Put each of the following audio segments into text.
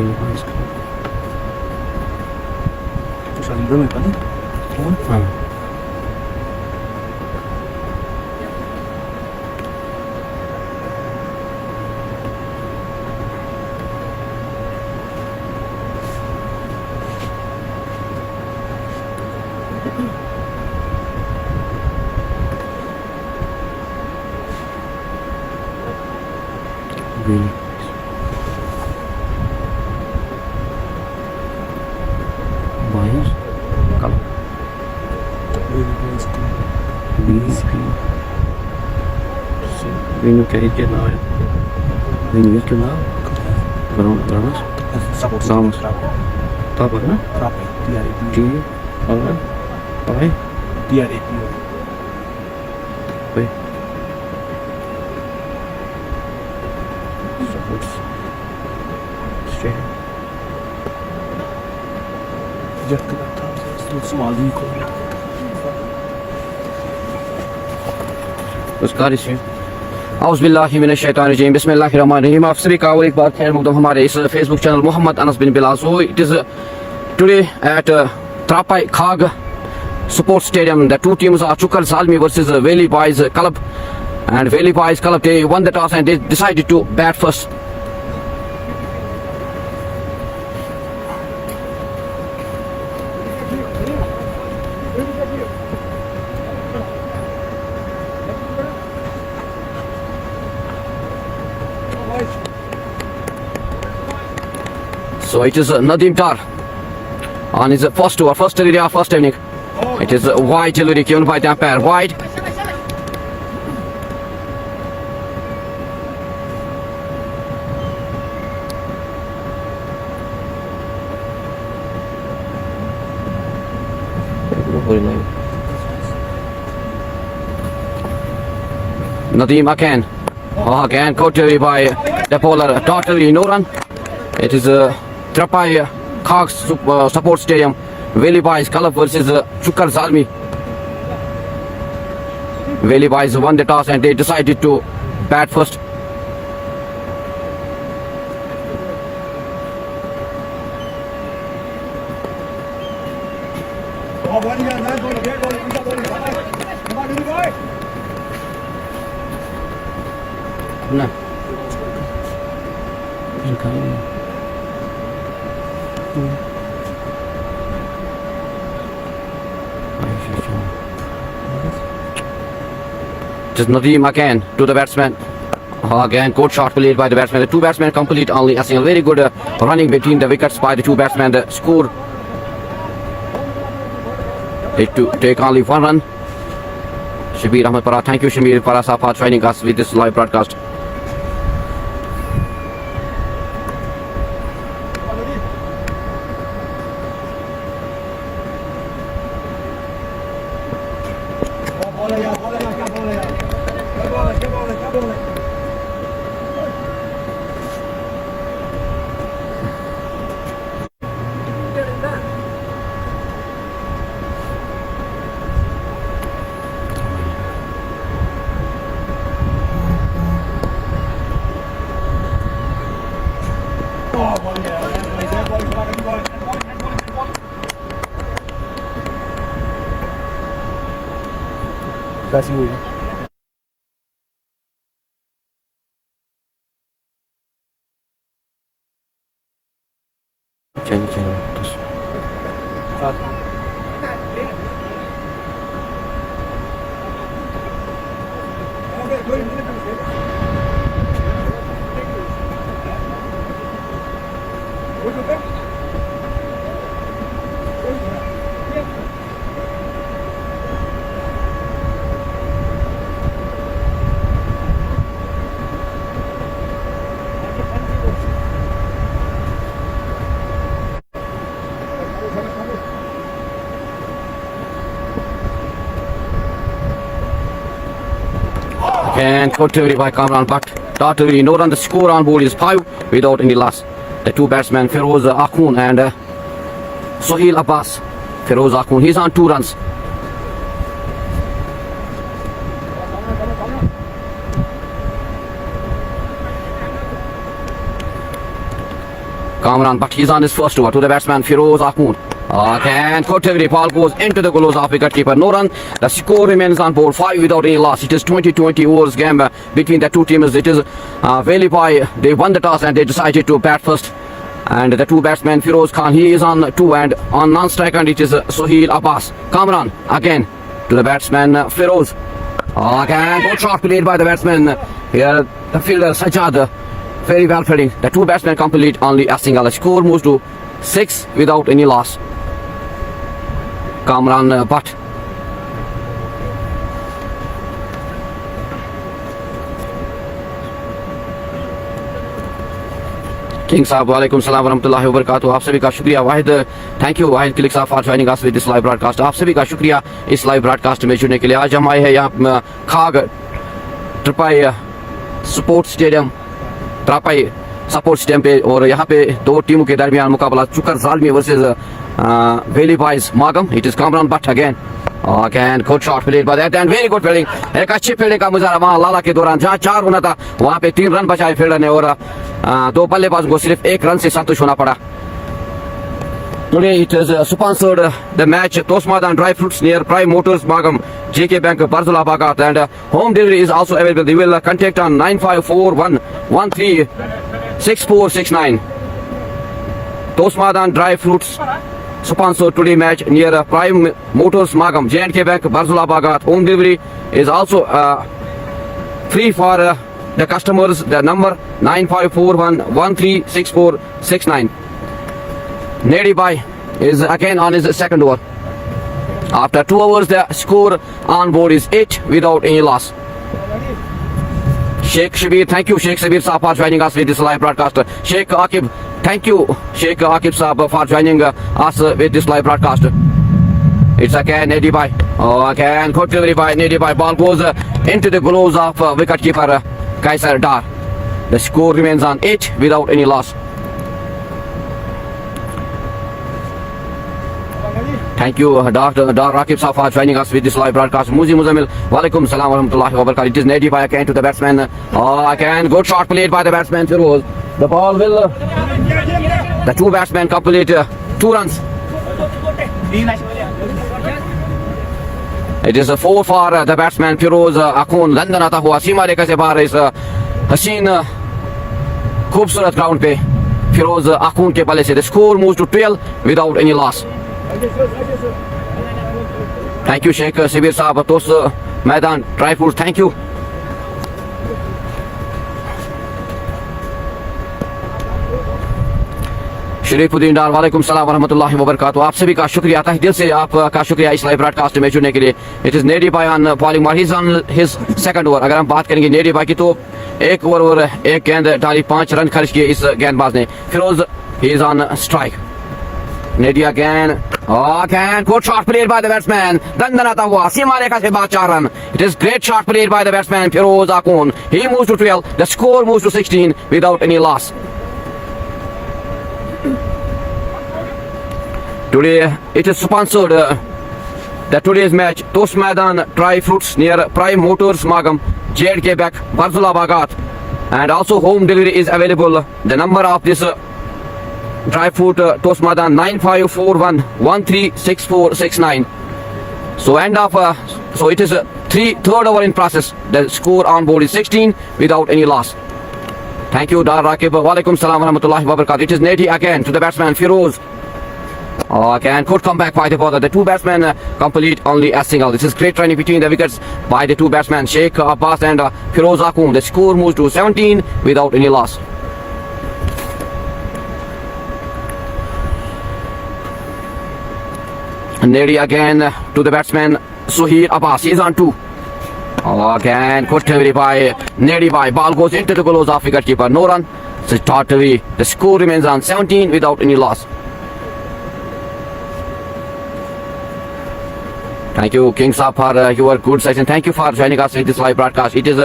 Sa libro may pa din. Really? Bias? Color? VP. Venue क्या ही क्या नाम है? Venue क्या नाम? Gramas? Gramas. Apa ना? T R I Wait. Supports. Straight. उसका रिश्ते औज़ुबिल्लाहिमिनश्शैतानिर्रजीम बिस्मिल्लाहिर्रहमानिर्रहीम। आप सभी का और एक बार खैर मकदम हमारे इस Facebook channel Mohammad Anas bin Bilal. So it is today at Trapai Khag Sports Stadium. The two teams are Chukar Zalmi versus Veli Boys Club, and Veli Boys Club, they won the toss and they decided to bat first. So it is Nadim Tar on his first over, first area, first inning. It is wide delivery given by the umpire, wide. Nadim again. Again caught by the bowler, totally no run. It is Trapai Khag Sports Stadium. Veli Boys Club versus Chukar Zalmi. Veli Boys won the toss and they decided to bat first. No. Just Nadeem again to the batsman. Again, good shot played by the batsman. The two batsmen complete only a single. Very good running between the wickets by the two batsmen. The score is to take only one run. Shabir Ahmed Para. Thank you, Shabir Para Saab, for joining us with this live broadcast. Kasih huई And caught by Kamran Bhatt. Totally no run. The score on board is 5 without any loss. The two batsmen Feroz Akhun and Sohail Abbas. Feroz Akhun, he's on 2 runs. Kamran, but he's on his first over to the batsman Firoz Akhund. And Kothari ball goes into the gloves of wicketkeeper Noran. The score remains on board 5 without any loss. It is 20-20 overs game between the two teams. It is Velipai. They won the toss and they decided to bat first. And the two batsmen Firoz Khan, he is on 2 and on non-strike, and it is Sohail Abbas. Kamran again to the batsman Firoz. Again, good shot played by the batsman. Here the fielder Sajjad, very well fielding. The two batsmen complete only a single. The score moves to 6 without any loss. Kamran Butt. King साहब वालेकुम सलाम वरहमतुल्लाहि वबरकातुहू। आप सभी का शुक्रिया वाहिद, thank you Wahid click साहब for joining us with this live broadcast. आप सभी का शुक्रिया इस लाइव ब्रॉडकास्ट में जुड़ने के लिए। आज हम आए हैं यहाँ Khag Trapai sports stadium, Trapai sports stadium पे, और यहाँ पे दो टीमों के दरमियान मुकाबला Chukar Zalmi versus valley boys Magam. It is Kamran but again good shot played by that and very good fielding. एक अच्छी फील्डिंग का मुजाहरा वहाँ लाला के दौरान, जहाँ 4 होना था वहाँ पे 3 रन बचाए फील्डर ने, और 2 बल्लेबाज को सिर्फ 1 रन से संतुष्ट होना पड़ा। Today it is sponsored the match Tosmadan Dry Fruits near Prime Motors Magam, JK Bank Barzula Bagat, and home delivery is also available. They will contact on 9541136469. Tosmadan Dry Fruits sponsored today match near Prime Motors Magam, JK Bank Barzula Bagat. Home delivery is also free for the customers. The number 9541136469. Nedi Bhai is again on his second over. After 2 overs, the score on board is 8 without any loss. Sheikh Shabir, thank you Sheikh Shabir Saab for joining us with this live broadcast. Sheikh Akib, thank you Sheikh Akib Saab for joining us with this live broadcast. It's again Nedi Bhai. Again good delivery by Nedi Bhai. Ball goes into the gloves of wicketkeeper Kaisar Dar. The score remains on 8 without any loss. Thank you, Dr. Rakib Saab for joining us with this live broadcast. Muzi Muzamil, walaikum salam warahmatullahi wabarakatuh. It is Nedi Bhai again to the batsman. Again, good shot played by the batsman Firoz. The ball will, the two batsmen complete 2 runs. It is a 4 for the batsman Firoz Akhund. London आता हुआ सीमा रेखा से बाहर इस हसीन खूबसूरत ground पे Firoz Akhund के बल्ले से. The score moves to 12 without any loss. Thank you Sheikh Shabir Saab, Tos Maidan Dry Fruits, thank you. Sharifuddin डार, वालेकुम सलाम वरहमतुल्लाहि वबरकातुहू। आप सभी का शुक्रिया, तहे दिल से आपका शुक्रिया इस लाइव ब्रॉडकास्ट में जुड़ने के लिए। It is Nedi by on bowling, he is on his second over. अगर हम बात करेंगे नेडी बाय की तो 1 ओवर और 1 गेंद डाली, 5 रन खर्च किए इस गेंदबाज ने। Firoz he is on strike. Nedi again. Again, good shot played by the batsman. Dandan आता हुआ सीमा रेखा से बाद 4 run. It is great shot played by the batsman Firoz Akhund. He moves to 12. The score moves to 16 without any loss. Today it is sponsored the today's match Tosmadan Dry Fruits near Prime Motors Magam, JK Bank Barzula Bagat, and also home delivery is available. The number of this dry fruit Tosmadan 9541136469. So end of so it is third over in process. The score on board is 16 without any loss. Thank you Dar Rakib. Walaikum salam warahmatullahi wabarakatuh. It is Nedi again to the batsman Firoz. Again could come back by the bowler. The two batsmen complete only a single. This is great training between the wickets by the two batsmen Sheikh Abbas and Firoz Akhund. The score moves to 17 without any loss. Nedi again to the batsman Sohail Abbas. He is on 2. Again good delivery by Nedi Bhai. Ball goes into the gloves of wicketkeeper Noran. The score remains on 17 without any loss. Thank you King Saab for your good session. Thank you for joining us in this live broadcast. It is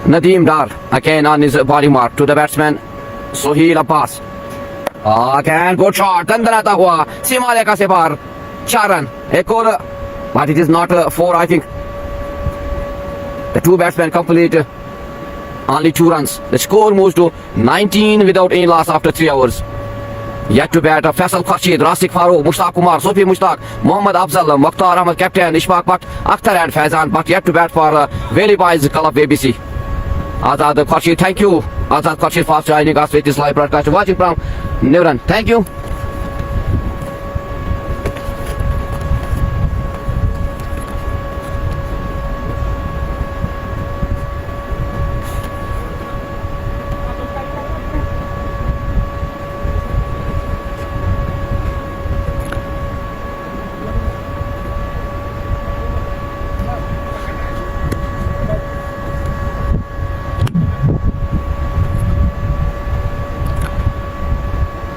Nadeem Dar again on his bowling mark to the batsman Sohail Abbas. Again good shot. Dandan आता हुआ सीमा रेखा से बाहर 4 run. एक और, but it is not 4 I think. The two batsmen complete only 2 runs. The score moves to 19 without any loss after 3 overs. Yet to bat Faisal Khurshid, Rasik Farooq, Mushtaq Kumar, Sufi Mushtaq, Mohammad Afzal, Mukhtar Ahmed, captain, Ishfaq Butt, Akhtar and Faizan Butt. Yet to bat for Valley Boys Club ABC. Azad Khurshid, thank you. Azad Khurshid for joining us with this live broadcast. Watching from Nevran, thank you.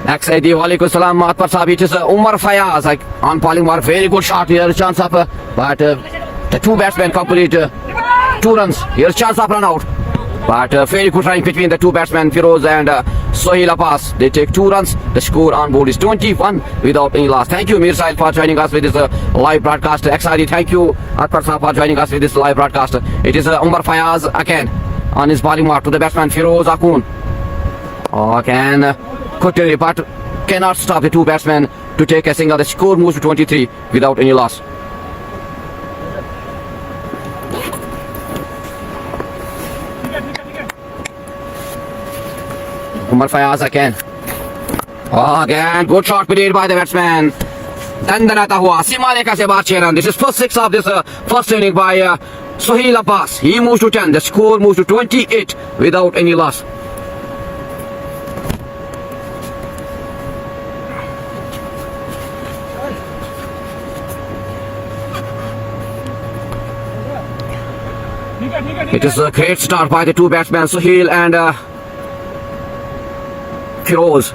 XID, walaikum salam, Atpar Sahib. It is Umar Fayaz on bowling mark. Very good shot here. Chance of, but the two batsmen complete 2 runs. Here's chance of run out. But very good running between the two batsmen, Firoz and Sohail Abbas. They take 2 runs. The score on board is 21 without any loss. Thank you, Mir Sahil, for joining us with this live broadcast. XID, thank you, Atpar Sahib, for joining us with this live broadcast. It is Umar Fayaz again on his bowling mark to the batsman, Firoz Akun. Can quickly, but cannot stop the two batsmen to take a single. The score moves to 23 without any loss. Umar Fayaz again. Again, good shot played by the batsman. Dandanata hua, Sima Rekha se baat 6 run. This is first 6 of this first inning by Sohail Abbas. He moves to 10. The score moves to 28 without any loss. It is a great start by the two batsmen, Sohail and Firoz.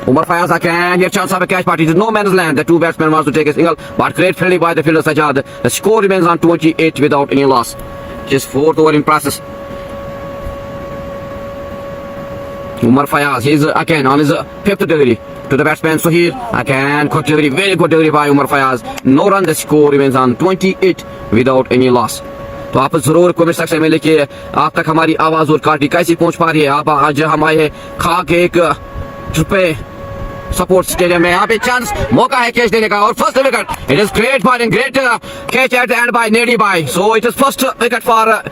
Umar Fayaz again, here chance of a catch, but it is no man's land. The two batsmen wants to take a single, but great fielding by the fielder Sajjad. The score remains on 28 without any loss. Just 4th over in process. Umar Fayaz, he is again on his 5th delivery to the batsman Sohail. Again, good delivery, very good delivery by Umar Fayaz. No run, the score remains on 28 without any loss. तो आप जरूर comment section में लिखिए आप तक हमारी आवाज और क्वालिटी कैसी पहुंच पा रही है। आप आज हम आए हैं खाक एक रुपए सपोर्ट स्टेडियम में। यहाँ पे चांस मौका है कैच देने का और first wicket. It is great bowling, great catch at the end by Nedi by. So it is first wicket for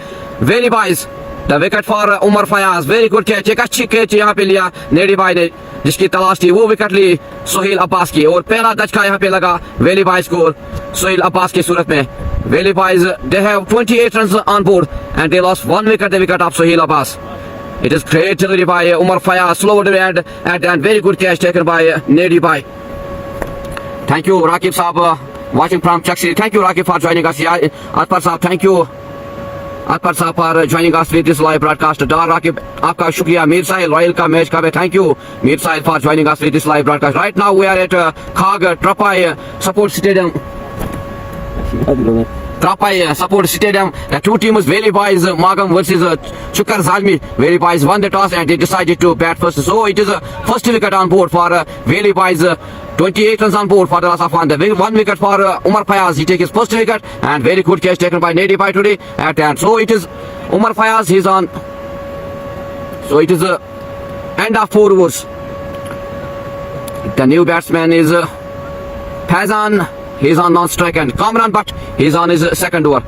Veli boys, the wicket for Umar Fayaz. Very good catch, एक अच्छी कैच यहाँ पे लिया नेडी बाय ने, जिसकी तलाश थी वो विकेट ली सोहेल अब्बास की। और पहला दचका यहाँ पे लगा वेली बॉयज को सोहेल अब्बास की सूरत में। Valley Boys, they have 28 runs on board and they lost 1 wicket, the wicket of Sohail Abbas. It is great delivery by Umar Fayaz, slow delivery and very good catch taken by Nedi Bai. Thank you, Rakib Saab, watching from Chaksi. Thank you, Rakib, for joining us. Atpar Saab, thank you. Atpar Saab for joining us with this live broadcast. Dar Rakib, आपका शुक्रिया। मीर साहिल royal का match का thank you, Mir Sahil, for joining us with this live broadcast. Right now we are at Khag Trapai Support Stadium. Trapai Support Stadium. The two teams, Valley Boys Magam versus Chukar Zalmi. Valley Boys won the toss and they decided to bat first. So it is a first wicket on board for Valley Boys. 28 runs on board for the loss of 1. The 1 wicket for Umar Fayaz. He takes his first wicket and very good catch taken by Nedi Bai today at the end. So it is Umar Fayaz. He's on. So it is end of 4 overs. The new batsman is Faizan. He's on non-strike and Kamran Butt, he's on his second over.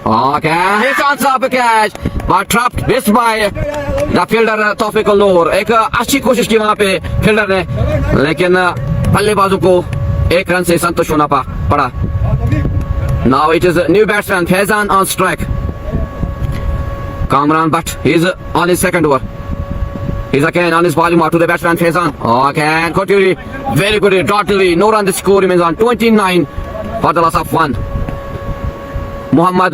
Okay, he's on top of catch, but trapped, missed by the fielder Tawfiq Al-Noor. एक अच्छी कोशिश की वहाँ पे fielder ने, लेकिन बल्लेबाजों को 1 रन से संतुष्ट होना पड़ा. Now it is a new batsman Faizan on strike. Kamran Butt, he's on his second over. He's again on his bowling mark to the batsman Faizan. Again, continuity, very good dot delivery. No run, the score remains on 29 for the loss of 1. Muhammad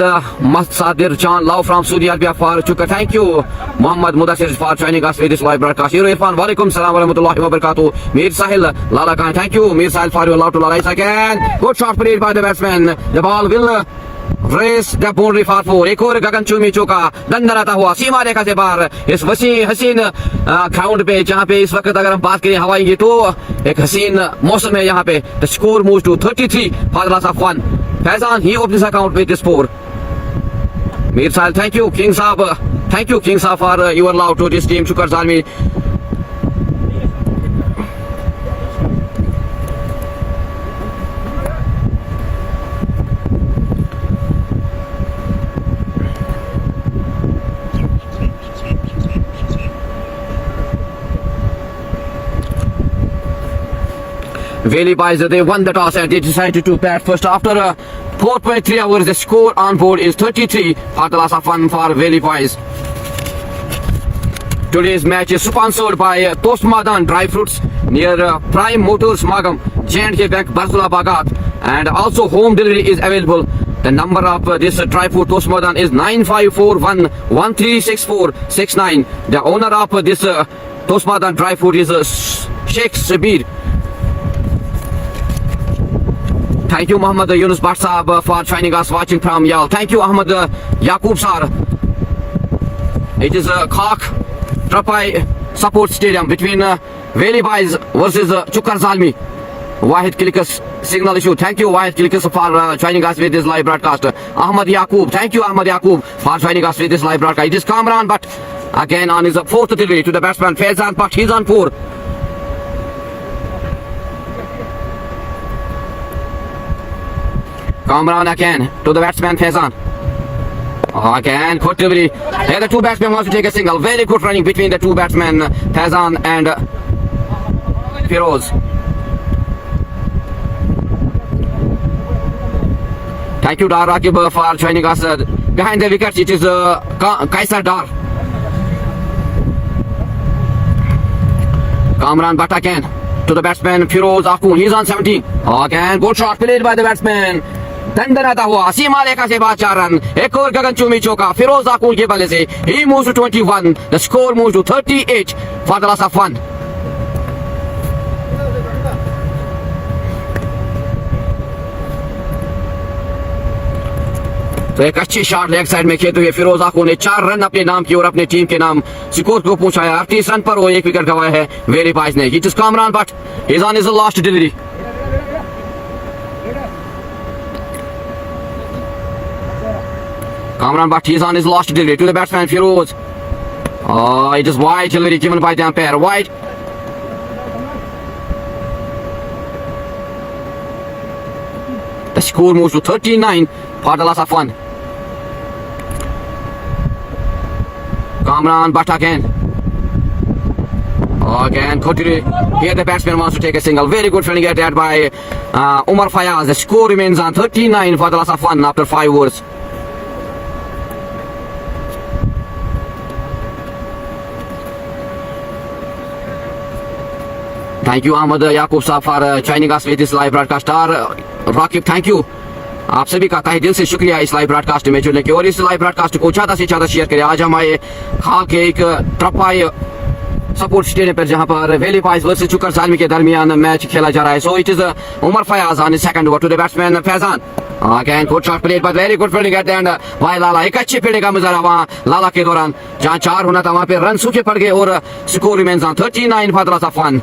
Masadir Chan Lau from Saudi Arabia for Chukka. Thank you, Muhammad Mudassir, for joining us with this live broadcast. Hero Irfan, walaikum salam wa rahmatullahi wa barakatuh. Mir Sahil, Lala Khan, thank you, Mir Sahil, for your love to Lala. Again, good shot played by the batsman. The ball will race the boundary for 4. एक और गगनचुंबी चौका दंडराता हुआ सीमा रेखा से बाहर इस हसीन ground पे, जहाँ पे इस वक्त अगर हम बात करें हवाई की, तो एक हसीन मौसम है यहाँ पे. The score moves to 33 for the loss of 1. Faizan, he opens his account with this 4. Mir Sahil, thank you, King Saab. Thank you, King Saab, for your love to this team. Shukar Zalmi. Valley Boys, they won the toss and they decided to bat first. After 4.3 hours, the score on board is 33 for the loss of 1 for Valley Boys. Today's match is sponsored by Tosmadan Dry Fruits near Prime Motors Magam, J&K Bank, Barzula Bagat, and also home delivery is available. The number of this dry fruit Tosmadan is 9541136469. The owner of this Tosmadan dry fruit is Sheikh Sabir. Thank you Muhammad Yunus Bhatt Sahab for joining us watching from Yal. Thank you Ahmad Yaqub Sar. It is a Khak Trapai support stadium between Valley Boys versus Chukar Zalmi. Wahid Kilikas signal issue. Thank you Wahid Kilikas for joining us with this live broadcast. Ahmad Yaqub. Thank you Ahmad Yaqub for joining us with this live broadcast. It is Kamran Bhatt again on his fourth delivery to the batsman Faizan Bhatt. He's on 4. Kamran again to the batsman Faizan. Again, good delivery. Here the two batsmen wants to take a single. Very good running between the two batsmen, Faizan and Firoz. Thank you Dar Rakib for joining us. Behind the wickets it is Kaisar Dar. Kamran Bhatt again to the batsman Firoz Akun. He's on 17. Again, good shot played by the batsman. दंडनाता हुआ सीमा रेखा से बाद 4 run. एक और गगनचुंबी चौका फिरोज आकुल के बल्ले से. He moves to 21. The score moves to 38 for the loss of 1. तो एक अच्छी शॉट लेग साइड में खेलते हुए फिरोज आकुल ने 4 रन अपने नाम की और अपने टीम के नाम स्कोर को पहुंचाया. 38 रन पर वो 1 विकेट गंवाया है वेरी बॉयज ने. It is Kamran Bhatt. He is on his last delivery. Kamran Bhatt, he is on his last delivery to the batsman Firoz. It is wide delivery given by the umpire. Wide. The score moves to 39 for the loss of 1. Kamran Bhatt again. Again, continue. Here the batsman wants to take a single. Very good fielding at that by Umar Fayaz. The score remains on 39 for the loss of 1 after 5 overs. Thank you Ahmad Yaqub Sahab for joining us with this live broadcast. Rakib, thank you. आप सभी का तहे दिल से शुक्रिया इस live broadcast में जुड़ने के और इस लाइव ब्रॉडकास्ट को ज़्यादा से ज़्यादा शेयर करें. आज हम आए खाल के एक ट्रपाई सपोर्ट स्टेडियम पर जहां पर valley boys versus Chukar Zalmi के दरमियान मैच खेला जा रहा है. So it is Umar Fayaz on second over to the batsman Faizan. Again good shot played but very good fielding at the end by Lala. एक अच्छी फील्डिंग का मुजाहरा वहां लाला के दौरान. जहां 4 होना था वहां पे रन सूखे पड़ गए और score remains on 39 for the loss of 1.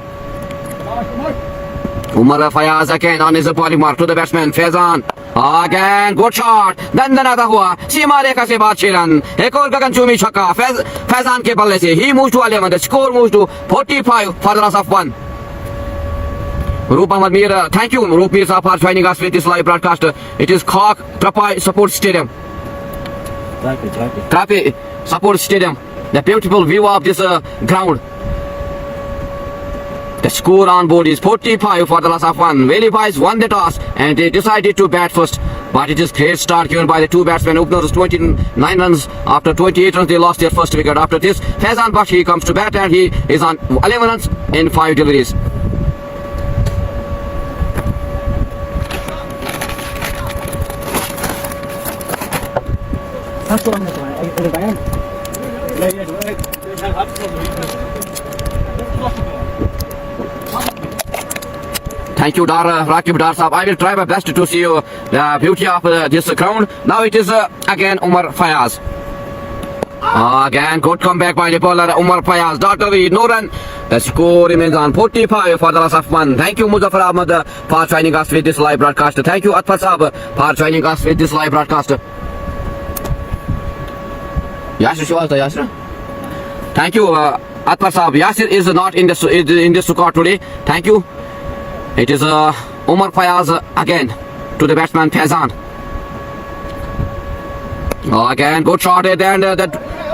Umar Fayaz again on his bowling mark to the batsman Faizan. Again good shot. दंडनाता हुआ सीमा रेखा से बाद 6 रन. एक और गगनचुंबी छक्का फैजान के बल्ले से. He moves to 11. The score moves to 45 for the loss of 1. Roop Ahmad Mir, thank you Roop Mir Sahab for joining us with this live broadcast. It is Khak Trapai Support Stadium. Trapai Support Stadium. The beautiful view of this ground. The score on board is 45 for the loss of 1. Valley Boys won the toss and they decided to bat first. But it is great start given by the two batsmen. Openers 29 runs. After 28 runs they lost their first wicket. After this Faizan Bhatt, he comes to bat and he is on 11 runs in 5 deliveries. Thank you, Rakib Dar Sahab. I will try my best to see you the beauty of this ground. Now it is again Umar Fayaz. Again, good comeback by the bowler Umar Fayaz. Dot away, no run. The score remains on 45 for the loss of 1. Thank you, Muzaffar Ahmad, for joining us with this live broadcast. Thank you, Atfar Sahab, for joining us with this live broadcast. Yasir Shawalta, Yasir. Thank you, Atfar Sahab. Yasir is not in the squad today. Thank you. It is Umar Fayaz again to the batsman Faizan. Again, good shot at the end.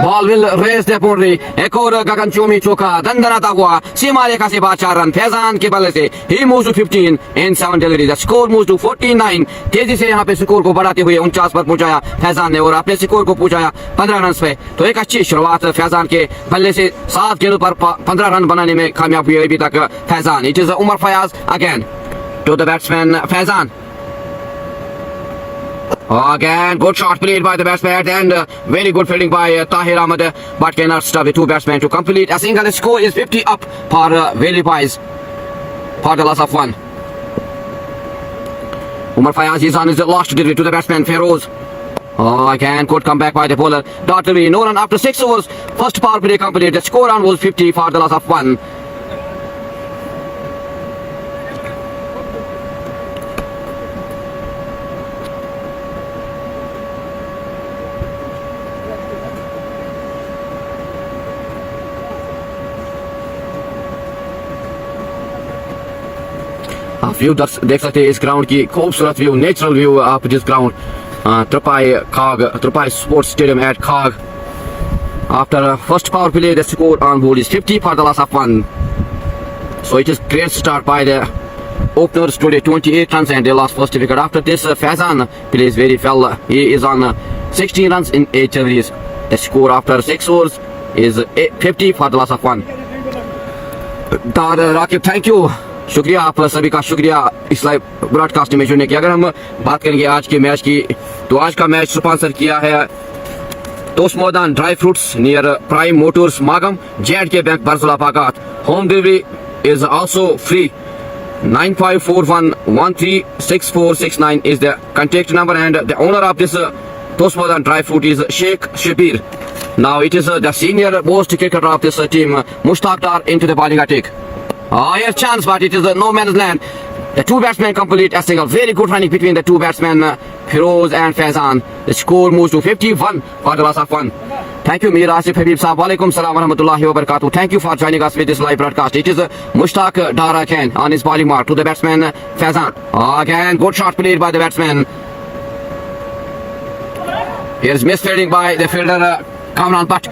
Ball will raise the boundary. एक और गगनचुंबी चौका दंदनाता हुआ सीमा रेखा से बाहर 4 run Faizan के बल्ले से he moves to 15 in 7 deliveries. The score moves to 49. तेजी से यहाँ पे स्कोर को बढ़ाते हुए 49 पर पहुंचाया फैजान ने और अपने स्कोर को पहुंचाया 15 रन पे। तो एक अच्छी शुरुआत फैजान के बल्ले से 7 गेंदों पर 15 रन बनाने में कामयाब हुए अभी तक Faizan. It is Umar Fayaz again to the batsman Faizan. Again, good shot played by the batsman and very good fielding by Tahir Ahmed, but cannot stop the two batsmen to complete a single. The score is 50 up for Veli Pies for the loss of 1. Umar Fayaz is on his last delivery to the batsman Feroz. Again, good comeback by the bowler. Dottery, no run after 6 overs. First power play complete. The score on was 50 for the loss of 1. View देख सकते हैं इस ground की खूबसूरत view natural view of this ground Trapai Sports Stadium at Khag. After first power play, the score on board is 50 for the loss of 1. So it is great start by the openers today, 28 runs and they lost first wicket. After this, Faizan plays very well. He is on 16 runs in 8 deliveries. The score after 6 overs is 50 for the loss of 1. Rakib, thank you. शुक्रिया आप सभी का शुक्रिया इस live broadcasting में जुड़ने की. अगर हम बात करेंगे आज के मैच की तो आज का मैच स्पॉन्सर किया है तोस्मोदान dry fruits near prime Motors Magam J&K bank Barzulla पागात. Home delivery is also free. 9541136469 is the contact number and the owner of this Tosmodan dry fruit is Sheikh Shabir. Now it is the senior most cricketer of this team, Mushtaq Dar into the bowling attack. Here's chance, but it is no man's land. The two batsmen complete a single. Very good running between the two batsmen, Feroz and Faizan. The score moves to 51 for the loss of 1. Thank you, Mir Asif Habib Saab. Walaikum salam wa rahmatullahi wa barakatuh. Thank you for joining us with this live broadcast. It is Mushtaq Dar again on his bowling mark to the batsman Faizan. Again, good shot played by the batsman. Here's misfielding by the fielder Kamran, but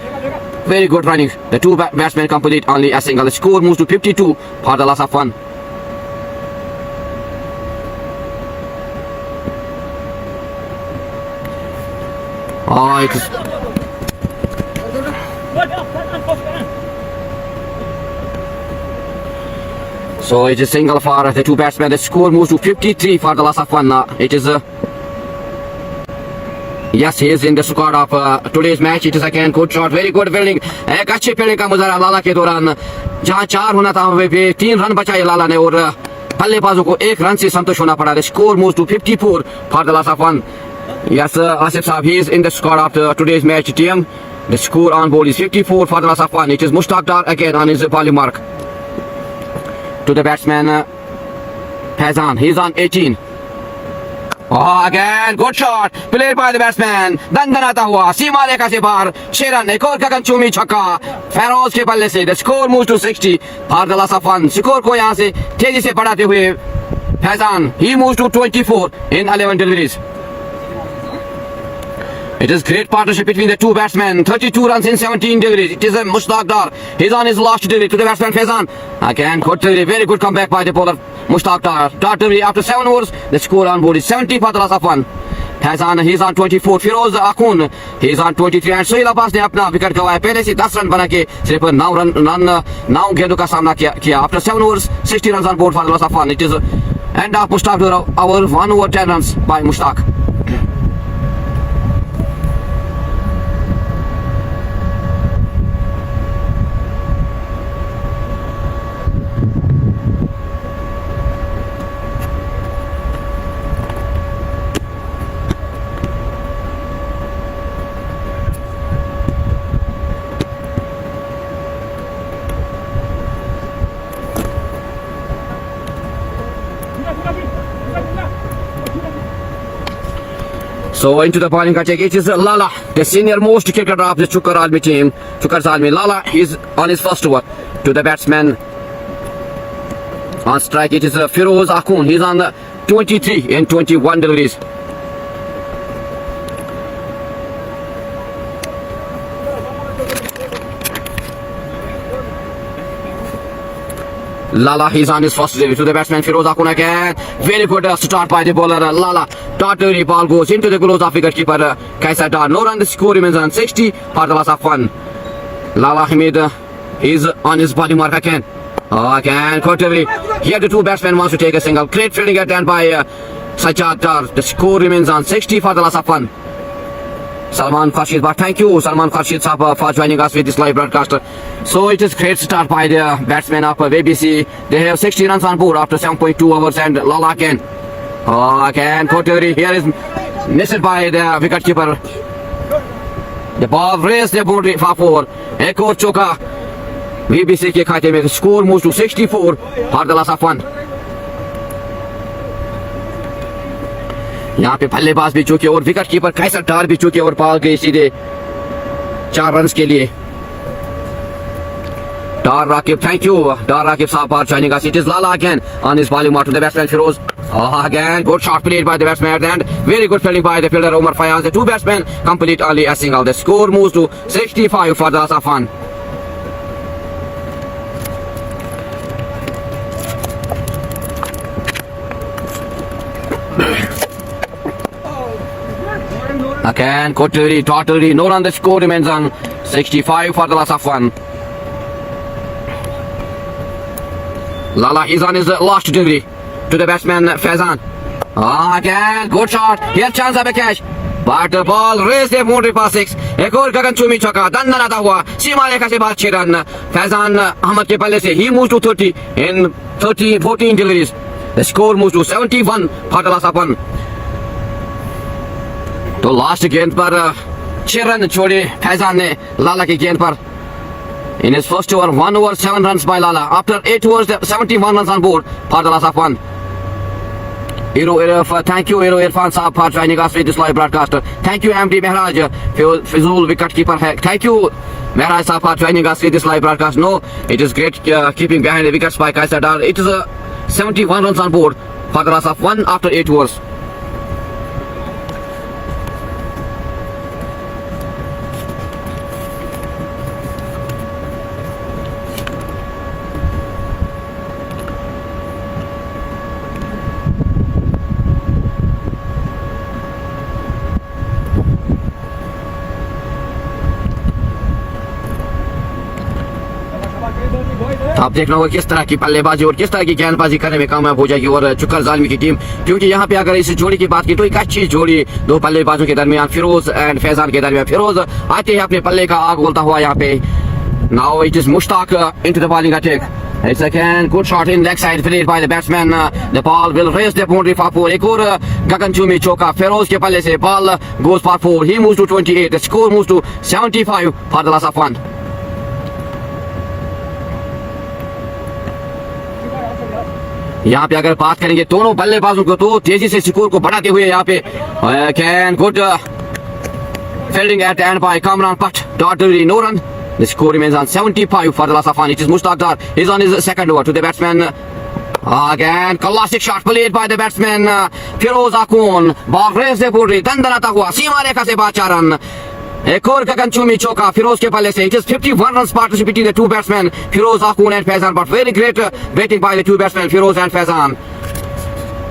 very good running. The two batsmen complete only a single. The score moves to 52 for the loss of 1. It is so it is single for the two batsmen. The score moves to 53 for the loss of 1. It is yes, he is in the squad of today's match. It is again good shot, very good fielding. एक अच्छे fielding का मुजाहरा लाला के दौरान जहां 4 होना था वहीं पे 3 रन बचाए लाला ने और बल्लेबाजों को 1 रन से संतुष्ट होना पड़ा. The score moves to 54 for the loss of 1. Yes, Asif Saab, he is in the squad of today's match team. The score on board is 54 for the loss of 1. It is Mushtaq Dar again on his bowling mark to the batsman Faizan. He is on 18. Again, good shot played by the batsman. दंदनाता हुआ सीमा रेखा से बाहर 6 run. एक और गगनचुंबी छक्का फेरोज के बल्ले से. The score moves to 60 for the loss of 1. Score को यहां से तेजी से बढ़ाते हुए Faizan, he moves to 24 in 11 deliveries. It is great partnership between the two batsmen. 32 runs in 17 deliveries. It is a Mushtaq Dar. He's on his last delivery to the batsman Faizan. Again, good delivery. Very good comeback by the bowler Mushtaq Dar. Dart delivery after 7 overs. The score on board is 70 for the loss of 1. Faizan, he's on 24. Feroz Akhun, he's on 23. And Sohail Abbas ने अपना wicket गंवाया. पहले से 10 run बना के सिर्फ 9 गेंदों का सामना किया. After 7 overs, 60 runs on board for the loss of 1. It is end of Mushtaq Dar. Our 1 over 10 runs by Mushtaq. So into the bowling attack, it is Lala, the senior most cricketer of the Chukar Almi team. Chukar Almi. Lala is on his first over to the batsman. On strike, it is Feroz Akhun. He's on 23 in 21 deliveries. Lala, he's on his first delivery to the batsman Firoz Akun again. Very good start by the bowler Lala. Tartary ball goes into the gloves of wicketkeeper Kaisar Dar. No run, the score remains on 60 for the loss of 1. Lala Hamid is on his body mark again. Again, quarterly. Here the two batsmen wants to take a single. Great fielding attempt by Sajjad Dar. The score remains on 60 for the loss of 1. Salman Khurshid, but thank you Salman Khurshid sahab for joining us with this live broadcast. So it is great start by the batsmen of BBC. They have 60 runs on board after 7.2 overs and Lala again. Again, Koturi here is missed by the wicketkeeper. The ball raised the boundary for 4. Ek aur chauka BBC के खाते में. The score moves to 64 for the loss of 1. यहाँ पे बल्लेबाज भी चुके और wicket keeper कैसर डार भी चुके और पाल गए सीधे 4 रन के लिए. Dar Rakib, thank you. Dar Rakib Saab for joining us. It is Lala again on his bowling mark to the batsman Firoz. Again, good shot played by the batsman and very good fielding by the fielder Omar Fayaz. The two batsmen complete only a single. The score moves to 65 for the loss of 1. Again, Koturi, no run. The score remains on 65 for the loss of 1. Lala is on his last delivery to the batsman Faizan. Again, good shot. Here chance of a catch. But the ball raised the boundary past 6. एक और गगनचुंबी छक्का दंडन आता हुआ सीमा रेखा से बाहर 6 run. Faizan Ahmad के पल्ले से he moves to 30 in 14 deliveries. The score moves to 71 for the loss of 1. तो लास्ट गेंद पर 6 रन छोड़े फैजान ने लाला की गेंद पर. In his first over, 1 over 7 runs by Lala. After 8 overs, 71 runs on board for the loss of 1. Thank you, Aero Irfan Saab for joining us with this live broadcast. Thank you, MD Mehraj, Fizul wicket keeper. Thank you, Mehraj Saab for joining us with this live broadcast. No, it is great keeping behind the wickets by Kaisar Dar. It is 71 runs on board for the loss of 1 after 8 overs. आप देखना होगा किस तरह की बल्लेबाजी और किस तरह की गेंदबाजी करने में कामयाब हो जाएगी और चुकर जालमी की टीम. क्योंकि यहाँ पे अगर इस जोड़ी की बात की तो एक अच्छी जोड़ी दो बल्लेबाजों के दरमियान फिरोज एंड फैजान के दरमियान. फिरोज आते ही अपने पल्ले का आग बोलता हुआ यहाँ पे. Now it is Mushtaq into the bowling attack. It's again good shot in leg side played by the batsman. The ball will raise the boundary for 4. एक और गगनचुंबी चौका फिरोज के पल्ले से. Ball goes for 4. He moves to 28. The score moves to 75 for the loss of 1. यहाँ पे अगर बात करेंगे दोनों बल्लेबाजों को तो तेजी से स्कोर को बढ़ाते हुए यहाँ पे again good fielding at the end by Kamran Pat. Tartary, no run. The score remains on 75 for the loss of 1. It is Mushtaq Dar. He's on his second over to the batsman. Again, classic shot played by the batsman Firoz Akun. Ball raised the boundary. दंडनाता हुआ सीमा रेखा से बाहर 4 run. एक और गगनचुंबी चौका फिरोज के पल्ले से. It is 51 runs partnership between the two batsmen Firoz Akun and Faizan. But very great batting by the two batsmen Firoz and Faizan.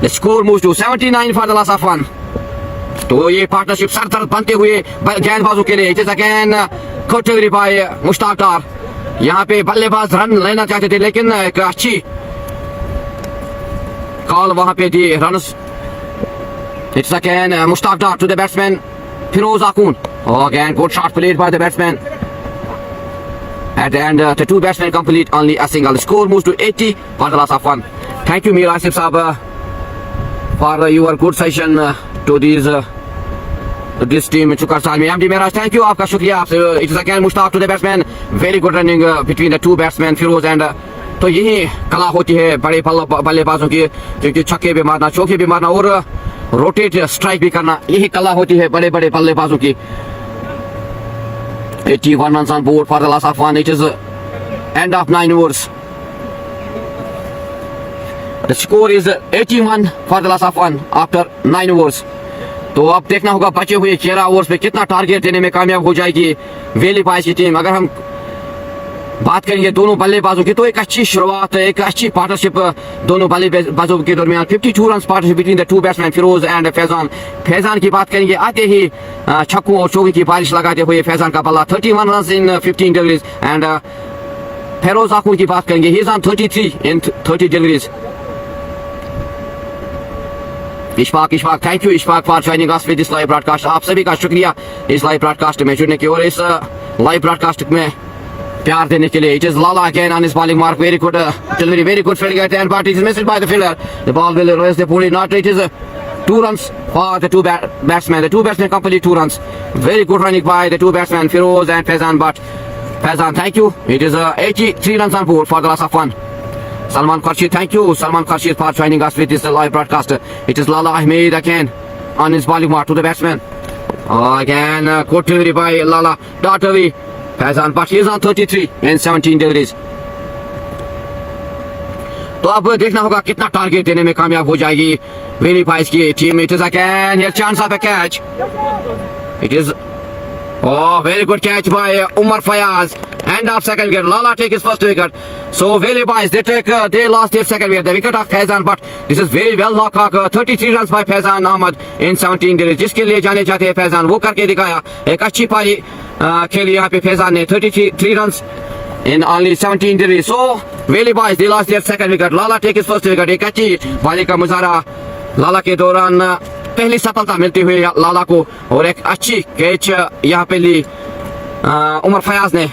The score moves to 79 for the loss of 1. तो ये partnership सरदर्द बनते हुए गेंदबाजों के लिए. It is again Koturi by Mushtaq Dar. यहाँ पे बल्लेबाज रन लेना चाहते थे लेकिन एक अच्छी कॉल वहां पे दी runs. It's again Mushtaq Dar to the batsman Firoz Akun. Again good shot played by the batsman. At the end the two batsmen complete only a single. The score moves to 80 for the loss of 1. Thank you Mir Asif Saab for your good session to this team Chukar Salmi. MD Mehraj, thank you. आपका शुक्रिया आपसे. It is again Mushtaq to the batsman. Very good running between the two batsmen Firoz and तो यही कला होती है बड़े बल्लेबाजों की. क्योंकि छक्के भी मारना चौके भी मारना और रोटेट स्ट्राइक भी करना यही कला होती है बड़े बड़े बल्लेबाजों की. 81 runs on board for the loss of 1. It is end of 9 overs. The score is 81 for the loss of 1 after 9 overs. तो अब देखना होगा बचे हुए 11 ओवर्स पे कितना टारगेट देने में कामयाब हो जाएगी वेली पाइस की टीम. अगर हम बात करेंगे दोनों बल्लेबाजों की, तो एक अच्छी शुरुआत, एक अच्छी पार्टनरशिप दोनों बल्लेबाजों के दरमियान। 52 run partnership between the two batsman Firoz and Faizan. Faizan की बात करेंगे, आते ही छक्कों और चौके की बारिश लगाते हुए फैजान का बल्ला 31 run in 15 deliveries. And Feroz Akhoon की बात करेंगे, he is on 33 in 30 deliveries. Ishfaq thank you Ishfaq for joining us with this live broadcast. आप सभी का शुक्रिया इस लाइव ब्रॉडकास्ट में जुड़ने की और इस लाइव ब्रॉडकास्ट में प्यार देने के लिए। It is Lala again on his bowling mark, very good delivery, very good fielding at end but it is missed by the fielder. The ball will race the पूरी not, it is 2 runs for the two batsmen. The two batsmen complete 2 runs. Very good running by the two batsmen Firoz and Faizan. But Faizan, thank you. It is 83 runs on board for the loss of 1. Salman Khurshid, thank you Salman Khurshid for joining us with this live broadcast. It is Lala Ahmed again on his bowling mark to the batsman. Again good delivery by Lala. Dot away Faizan, but he is on 33 and 17 deliveries. तो अब देखना होगा कितना target देने में कामयाब हो जाएगी वेली भाई की टीम। It is again here chance of a catch, it is very good catch by Umar Fayaz, and of second wicket, Lala take his first wicket. So Veli boys they lost their second wicket, the wicket of Faizan, but this is very well knocked out, 33 runs by Faizan Ahmad in 17 deliveries. जिसके लिए जाने जाते हैं फैजान, वो करके दिखाया, एक अच्छी पारी खेली यहाँ पे फैजान ने, 33 runs in only 17 deliveries. So Valley boys they lost their second wicket. Lala take his first wicket. एक अच्छी बारी का मुजाहरा लाला के दौरान पहली सफलता मिलती हुई लाला को, और एक अच्छी कैच यहाँ पे ली उमर फयाज ने।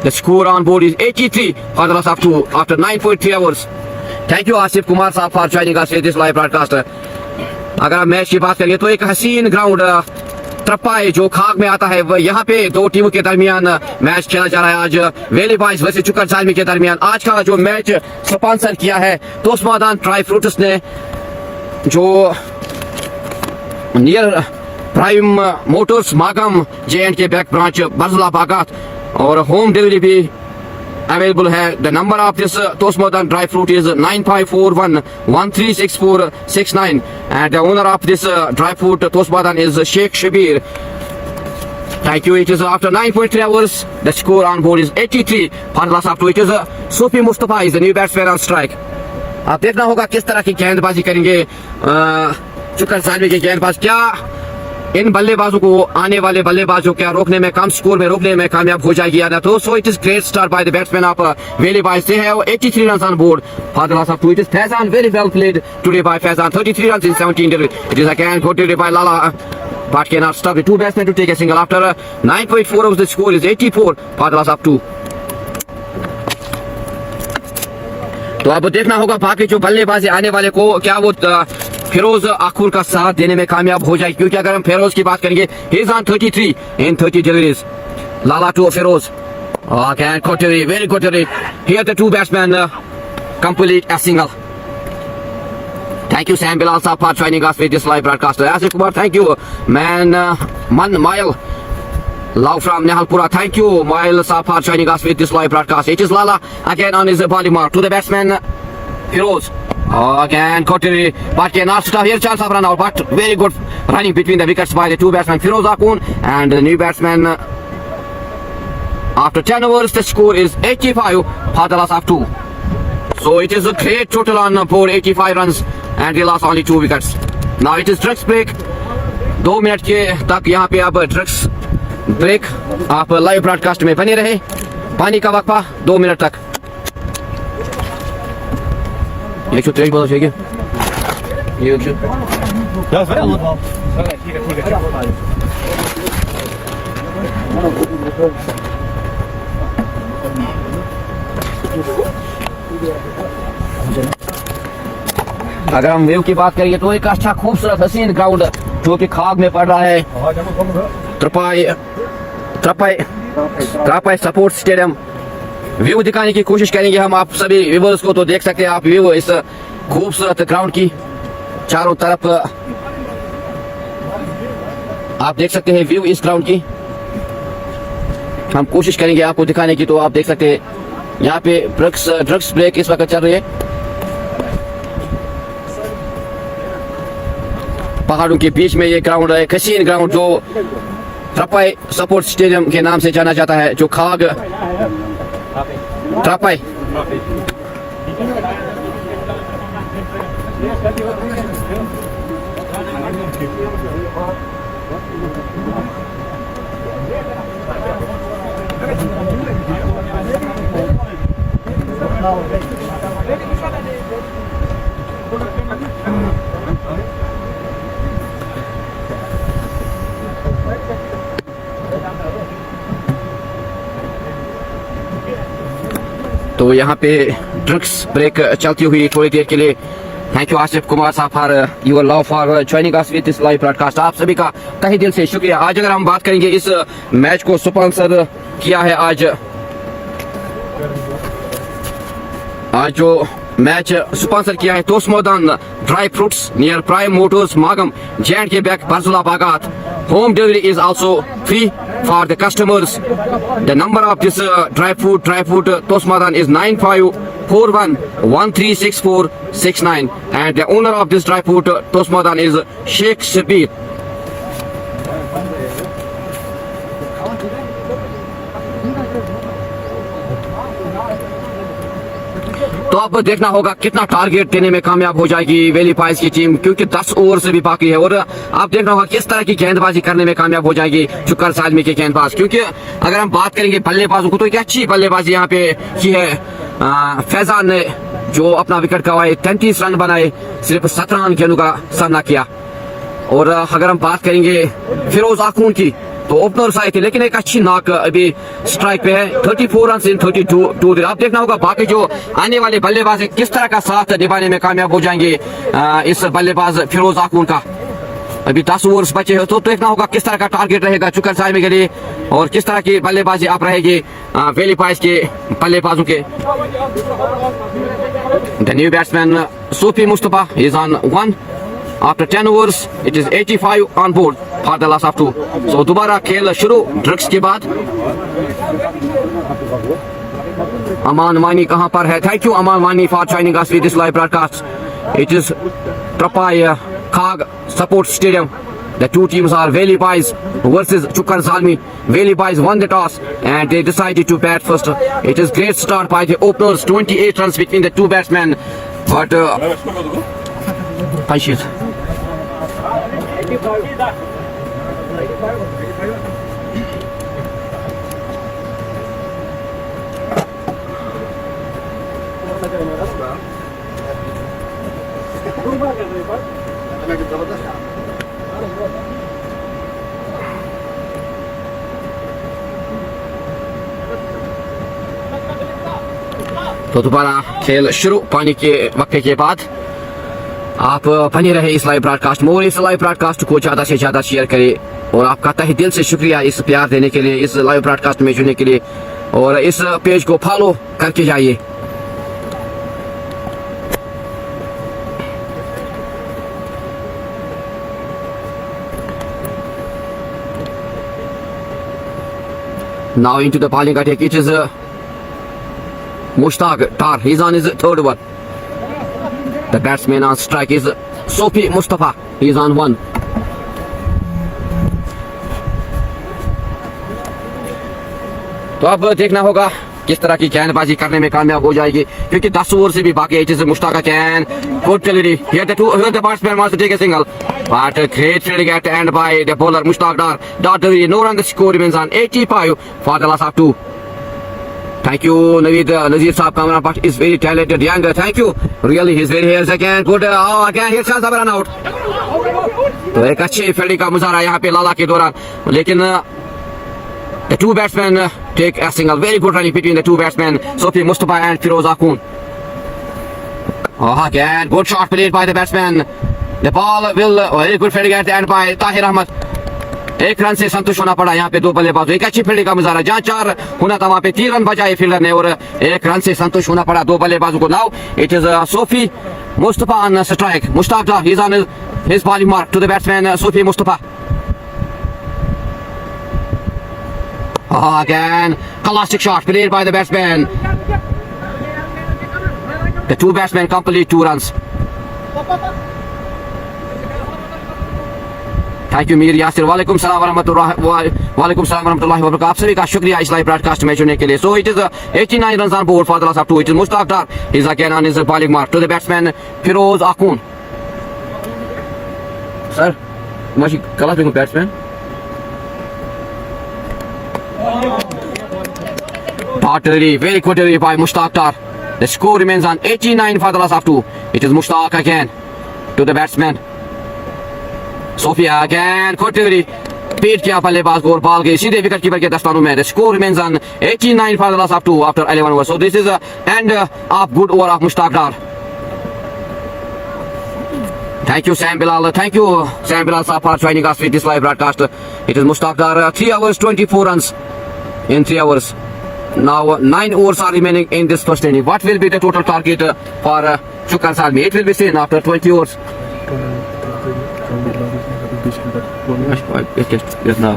The score on board is 83 for the loss of 2 after 9.3 hours. Thank you Asif Kumar साहब for joining us with this live broadcast. अगर आप मैच की बात करेंगे तो एक हसीन ग्राउंड त्रपाई जो खाक में आता है, यहाँ पे दो टीमों के दरमियान मैच खेला जा रहा है आज, वेली बॉयज वर्सेस चुकर जालमी के दरमियान। आज का जो मैच स्पॉन्सर किया है तोस्मादान ड्राई फ्रूट्स ने, जो near prime Motors Magam J&K bank branch Barzulla Bagat, और होम डिलीवरी भी अवेलेबल है। The number of this Tosamaidan dry fruit is 9541136469 and the owner of this dry fruit Tosmadan is Sheikh Shabir. Thank you. It is after 9.3 hours. The score on board is 83 for the loss of 2. It is Sufi Mustafa is the new batsman on strike. आप देखना होगा किस तरह की गेंदबाजी करेंगे चुकर जालमी के गेंदबाज, क्या इन बल्लेबाजों को आने वाले बल्लेबाजों क्या रोकने में, कम स्कोर में रोकने में कामयाब हो जाएगी या ना। तो so it is great start by the batsman of Veli boys, they have 83 runs on board for the loss of 2. It is Faizan, very well played today by Faizan, 33 runs in 17 deliveries. It is again good delivery by Lala, but cannot stop the two batsmen to take a single. After 9.4 overs the score is 84 for the loss of 2. तो अब देखना होगा बाकी जो बल्लेबाजी आने वाले को क्या वो फिरोज आखुर का साथ देने में कामयाब हो जाए, क्योंकि अगर हम फिरोज की बात करेंगे he is on 33 in 30 deliveries. Lala to Firoz, again good delivery, very good delivery. Here the two batsmen complete a single. Thank you Sam Bilal Saab for joining us with this live broadcast. Asif Kumar, thank you. Man Mail Love from Nehalpura, thank you Mail Saab for joining us with this live broadcast. It is Lala again on his bowling mark to the batsman Firoz. Again good delivery, but cannot stop here, chance of run out, but very good running between the wickets by the two batsmen Firoz Akun and the new batsman. After 10 overs the score is 85 for the loss of 2. So it is a great total on board, 85 runs and they lost only 2 wickets. Now it is drinks break, 2 minute के तक यहाँ पे अब drinks break, आप live broadcast में बने रहे, पानी का वक्फा 2 मिनट तक. 123 बोलो चाहिए ये अगर हम व्यू की बात करेंगे तो एक अच्छा खूबसूरत हसीन ग्राउंड जो कि खाक में पड़ रहा है, त्रापाई स्पोर्ट स्टेडियम. व्यू दिखाने की कोशिश करेंगे हम आप सभी व्यूअर्स को, तो देख सकते हैं आप व्यू इस खूबसूरत ग्राउंड की चारों तरफ आप देख सकते हैं व्यू इस ग्राउंड की. हम कोशिश करेंगे आपको दिखाने की, तो आप देख सकते हैं यहाँ पे ड्रग्स ब्रेक इस वक्त चल रही है. पहाड़ों के बीच में ये ग्राउंड है, हसीन ग्राउंड जो त्रापाई स्पोर्ट्स स्टेडियम के नाम से जाना जाता है, जो खाग Trapai. तो यहाँ पे ड्रग्स ब्रेक चलती हुई थोड़ी देर के लिए। थैंक यू आसिफ कुमार साहब for your love for joining us with this live broadcast. आप सभी का तहे दिल से शुक्रिया। आज अगर हम बात करेंगे इस मैच को स्पॉन्सर किया है आज जो मैच स्पॉन्सर किया है तोस्मोदान dry fruits near prime Motors Magam J&K bank Barzulla Bagat. Home delivery is also free for the customers. The number of this dry fruit Tosmadan is 9541136469 and the owner of this dry fruit Tosmadan is Sheikh Sabir. तो अब देखना होगा कितना target देने में कामयाब हो जाएगी वैली पाइस की टीम, क्योंकि 10 ओवर से भी बाकी है। और आप देखना होगा किस तरह की गेंदबाजी करने में कामयाब हो जाएगी शुक्र सालमी के गेंदबाज। क्योंकि अगर हम बात करेंगे बल्लेबाजों को तो एक अच्छी बल्लेबाजी यहाँ पे की है फैजान ने, जो अपना विकेट गंवाए 33 रन बनाए, सिर्फ 17 रन गेंदों का सामना किया। और अगर हम बात करेंगे फिरोज आखून की तो ओपनर्स आए थे, लेकिन एक अच्छी नॉक अभी स्ट्राइक पे है। 34 रन इन 32। आप देखना होगा बाकी जो आने वाले बल्लेबाज है किस तरह का साथ निभाने में कामयाब हो जाएंगे इस बल्लेबाज फिरोज आखून का। अभी 10 ओवर्स बचे हैं तो देखना होगा किस तरह का टारगेट रहेगा चुकर साहिब के लिए और किस तरह की बल्लेबाजी आप रहेगी वैली पाइस के बल्लेबाजों के। The new batsman Sufi Mustafa is on 1 after 10 overs it is 85 on board for the loss of 2। so दोबारा खेल शुरू ड्रग्स के बाद। अमान वानी कहां पर है? Thank you Aman Wani for joining us with this live broadcast. It is ट्रपाई Khag sports stadium. The two teams are Valley Boys versus Chukar Zalmi. Valley Boys won the toss and they decided to bat first. It is great start by the openers, 28 runs between the two batsmen, but punches. तो दोबारा खेल शुरू पानी के वक्त के बाद। आप बने रहे इस लाइव ब्रॉडकास्ट में और इस लाइव ब्रॉडकास्ट को ज्यादा से ज्यादा शेयर करें। और आपका तहे दिल से शुक्रिया इस प्यार देने के लिए, इस लाइव ब्रॉडकास्ट में जुड़ने के लिए, और इस पेज को फॉलो करके जाइए। Now into the bowling attack. It is Mushtaq Tar. He's on his third one. The batsman on strike is Sophie Mustafa. He's on 1. तो अब देखना होगा किस तरह की गेंदबाजी करने में कामयाब हो जाएगी, क्योंकि 10 ओवर से भी बाकी है। It is Mushtaq can good delivery here the batsman wants to take a single but great fielding at the end by the bowler Mushtaq Dar. No run, the score remains on 85 for the loss of 2. Thank you Naveed Nazir Saab. Kamran Bhatt is very talented young. Thank you really, he's very here again. Good again here chance of run out. तो एक अच्छी fielding का मुजाहरा यहाँ पे लाला के दौरान, लेकिन the two batsmen take a single. Very good running between the two batsmen Sophie Mustafa and Firoz Akhund. Again good shot played by the batsman. The ball will very good fielding at the end by Tahir Ahmed. एक run से संतुष्ट होना पड़ा यहाँ पे दो बल्लेबाजों। एक अच्छी फील्डिंग का मुजाहरा, जहाँ 4 होना था वहाँ पे 3 रन बचाए फील्डर ने और एक रन से संतुष्ट होना पड़ा दो बल्लेबाजों को। Now it is Sofi Mustafa on strike. Mushtaq Dar he is on his bowling mark to the batsman Sofi Mustafa. Again classic shot played by the batsman. The two batsmen complete 2 runs. Thank you Mir Yasir. Walaikum salam wa rahmatullahi वालेकुम सलाम रहमतुल्लाहि व बरकातहू। आप सभी का शुक्रिया इस live broadcast में जुड़ने के लिए। सो it is 89 runs on board for the loss of 2. It is Mushtaq Dar. He is again on his bowling mark to the batsman Firoz Akun. Sir, was he collapsing batsman? Artillery, very good delivery by Mushtaq Dar. The score remains on 89 for the loss of 2. It is Mushtaq again to the batsman. Sophia again, good delivery. पीट किया बल्लेबाज को और ball गई सीधे wicket keeper के दस्तानों में. The score remains on 89 for the loss of 2 after 11 overs. So this is the end of good over of Mushtaq Dar. Thank you Sam Bilal. Thank you Sam Bilal sir for joining us with this live broadcast. It is Mushtaq Dar 3 hours 24 runs in 3 hours. Now 9 overs are remaining in this first inning. What will be the total target for Chukar Salmi? It will be seen after 20 overs. Yes now.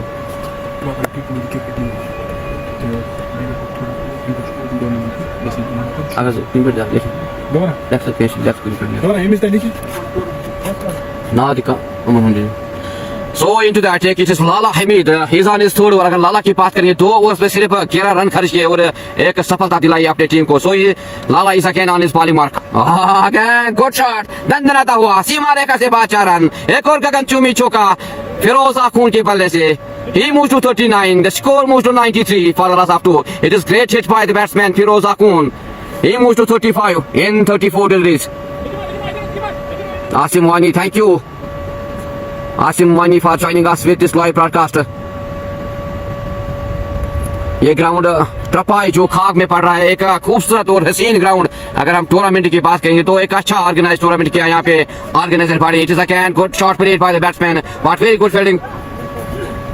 So into the attack it is Lala Hamid. He's on his third over. अगर लाला की बात करें 2 overs में सिर्फ 11 run खर्च किए और एक सफलता दिलाई अपने टीम को. So ये लाला is again on his bowling mark. Again good shot. दंदनाता हुआ सीमा रेखा से 4 रन. एक और गगनचुंबी चौका फिरोज आखून के बल्ले से. He moves to 39. The score moves to 93 for the loss of 2. It is great hit by the batsman Firoz Akun. He moves to 35 in 34 deliveries. Asim Wani, thank you. Asim Wani for joining us with this live broadcast. ये ground ट्रपाई जो खाक में पड़ रहा है एक खूबसूरत और हसीन ग्राउंड. अगर हम टूर्नामेंट की बात करेंगे तो एक अच्छा ऑर्गेनाइज टूर्नामेंट किया यहाँ पे organiser body. It is again good shot played by the batsman but very good fielding.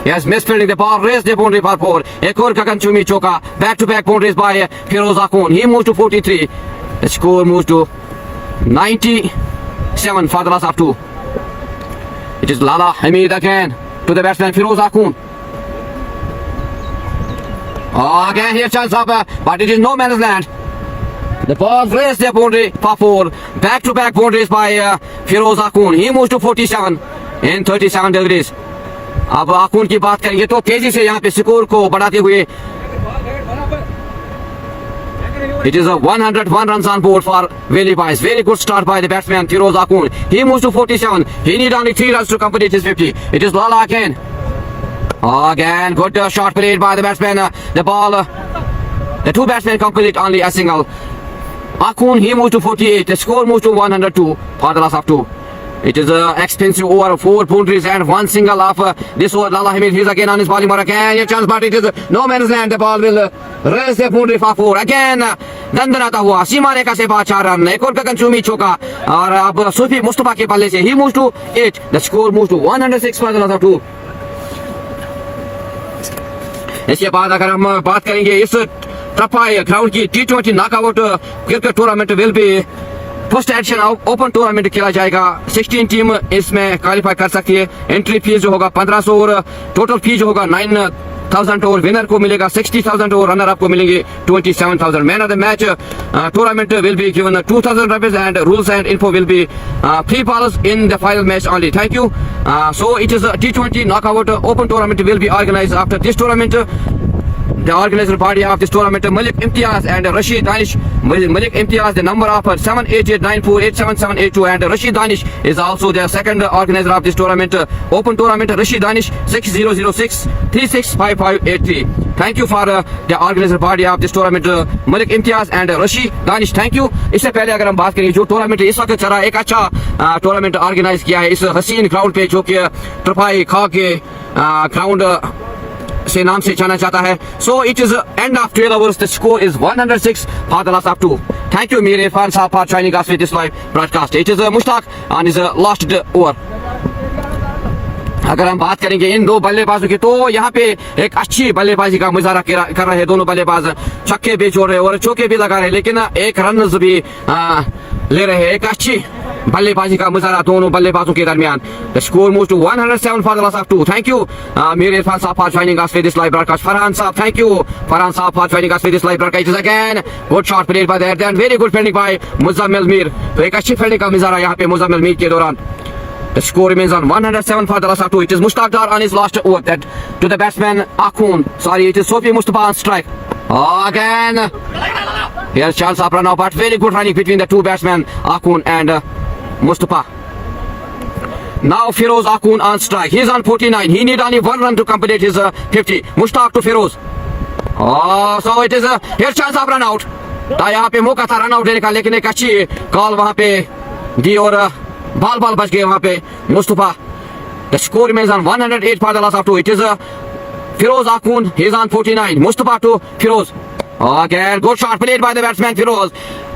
Yes, misfielding the ball, raised the boundary for 4. एक और गगनचुंबी चौका, back-to-back boundaries by Firoz Akun. He moves to 43. The score moves to 97 for the loss of 2. It is Lala Hamid again to the batsman Firoz Akun. Again here chance up, but it is no man's land. The ball raised the boundary for 4. Back-to-back boundaries by Firoz Akun. He moves to 47 in 37 deliveries. अब आकुन की बात करेंगे तो तेजी से यहाँ पे score को बढ़ाते हुए it is a 101 runs on board for Valley Boys. Very good start by the batsman Firoz Akun. He moves to 47. He need only 3 runs to complete his 50. It is Lala again. Again good shot played by the batsman. The ball the 2 batsmen complete only a single. Akun he moves to 48. The score moves to 102 for the loss of 2. It is expensive over 4 boundaries and 1 single of this over. Lala Hamid, he's again on his bowling mark. Again, a chance, but it is no man's land. The ball will raise the boundary for 4. Again, दंदनाता हुआ सीमा रेखा से 4 run. एक और गगनचुंबी चौका और अब सूफी मुस्तफा के बल्ले से he moves to 8. The score moves to 106 for the loss of 2. इसके बाद अगर हम बात करेंगे इस ट्रपाई ग्राउंड की T20 knockout cricket tournament will be first edition open tournament खेला जाएगा. 16 टीम इसमें क्वालिफाई कर सकती है. एंट्री फीस जो होगा 1500 और टोटल फी जो होगा 9000 और विनर को मिलेगा 60,000 और रनर अप को मिलेंगे 27,000. Man of the match tournament will be given 2,000 rupees and rules and info will be free balls in the final match only. Thank you. So it is T20 knockout open tournament will be organized after this tournament. The organizer body of this tournament, Malik Imtiaz and Rashid Danish. Malik Imtiaz, the number of 78894877882, and Rashid Danish is also the second organizer of this tournament. Open tournament, Rashid Danish 6006365583. Thank you for the organizer body of this tournament, Malik Imtiaz and Rashid Danish. Thank you. इससे पहले अगर हम बात करें जो tournament इस वक्त चल रहा है एक अच्छा टूर्नामेंट ऑर्गेनाइज किया है इस हसीन ग्राउंड पे जो कि ट्रपाई खा के ग्राउंड से नाम से जाना जाता है. So it is end of 12 overs. The score is 106 for the loss of 2. Thank you Mir Irfan Saab for joining us with this live broadcast. It is Mushtaq on his last over. अगर हम बात करेंगे इन 2 बल्लेबाजों की तो यहाँ पे एक अच्छी बल्लेबाजी का मुजाहरा कर रहे हैं दोनों बल्लेबाज. छक्के भी छोड़ रहे और चौके भी लगा रहे लेकिन एक रन भी ले रहे हैं. एक अच्छी बल्लेबाजी का मुजाहरा दोनों बल्लेबाजों के दरमियान. The score moves to 107 for the loss of 2. Thank you Mir Irfan Saab for joining us with this live broadcast. Farhan Saab, thank you Farhan Saab for joining us with this live broadcast. It is again good shot played by the head and very good fielding by Muzammil Mir. तो एक अच्छी fielding का मुजाहरा यहाँ पे मुजम्मिल मीर के दौरान. The score remains on 107 for the loss of 2. It is Mushtaq Dar on his last over that to the batsman Akhun. Sorry, it is Sophie Mustafa on strike. Again. Here's chance of run out, but very good running between the two batsmen Akhun and Mustafa. Now Feroz Akhun on strike. He is on 49. He need only one run to complete his 50. Mushtaq to Feroz. Oh, so it is here's chance of run out. तो यहाँ पे मौका था run out देने का, लेकिन एक अच्छी कॉल वहाँ पे दी और बाल बच गए वहाँ पे Mustafa. The score remains on 108 for the loss of 2. It is Feroz Akhun. He is on 49. Mustafa to Feroz. Again, good shot played by the batsman Feroz.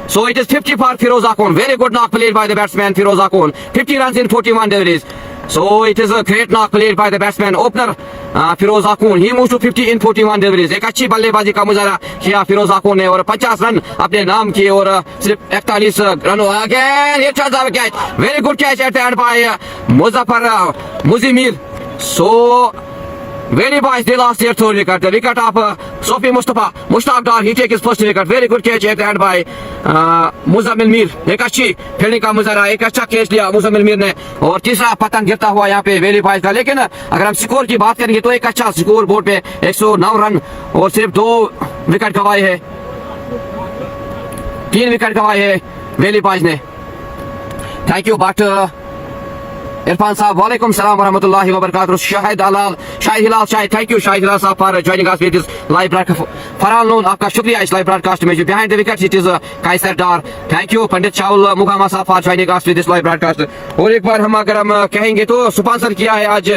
So it is 50 for Feroz Akhun. Very good knock played by the batsman Feroz Akhun. 50 runs in 41 deliveries. So it is a great knock played by the batsman opener Feroz Akhun. He moves to 50 in 41 deliveries. एक अच्छी बल्लेबाजी का मुजाहरा किया Feroz Akhun ने और 50 run अपने नाम किए और सिर्फ 41 रनों. Again, it turns out catch. Very good catch at the end by Muzaffar Muzimir. So very boys, they lost their third wicket. The wicket of Sophie Mustafa. Mushtaq Dar, he take his first wicket. Very good catch at the end by Muzammil Mir. एक अच्छी fielding का मुजाहरा, एक अच्छा catch लिया मुजम्मिल मीर ने और तीसरा पतंग गिरता हुआ यहाँ पे वेली बॉयज का. लेकिन अगर हम स्कोर की बात करेंगे तो एक अच्छा स्कोर बोर्ड पे 109 रन और सिर्फ 2 विकेट गंवाए हैं, 3 विकेट गंवाए हैं वेली बॉयज ने. थैंक यू बट इरफान साहब, वालेकुम सलाम वरहमतुल्लाहि वबरकातुहू. Shahid Hilal Shahid, thank you Shahid Hilal sahab for joining us with this live broadcast. Farhan Lone, आपका शुक्रिया इस लाइव ब्रॉडकास्ट में. Behind the wickets it is Kaiser Dar. Thank you Pandit शाहुल मुगामा sahab for joining us with this live broadcast. और एक बार अगर हम कहेंगे तो स्पॉन्सर किया है आज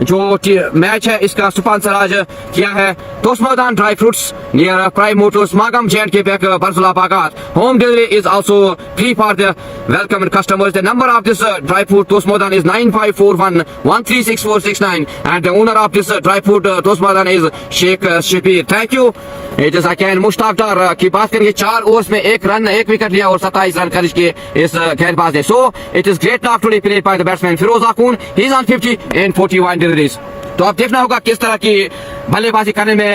जो मैच है, इसका स्पॉन्सर आज किया है तोस्मोदान dry fruits near prime Motors Magam J&K bank Barzulla Bagat. Home delivery is also free for the welcome customers. The number of this dry fruit Tosamaidan is 9541136469 and the owner of this dry food Tosmadan is Sheikh Shapir. Thank you. It is again Mushtaq Dar की बात करेंगे. 4 overs में 1 run 1 wicket लिया और 27 run खर्च किए इस गेंदबाज ने. So it is great knock today played by the batsman Feroz Akhun. He is on 50 in 41 deliveries. तो अब देखना होगा किस तरह की बल्लेबाजी करने में.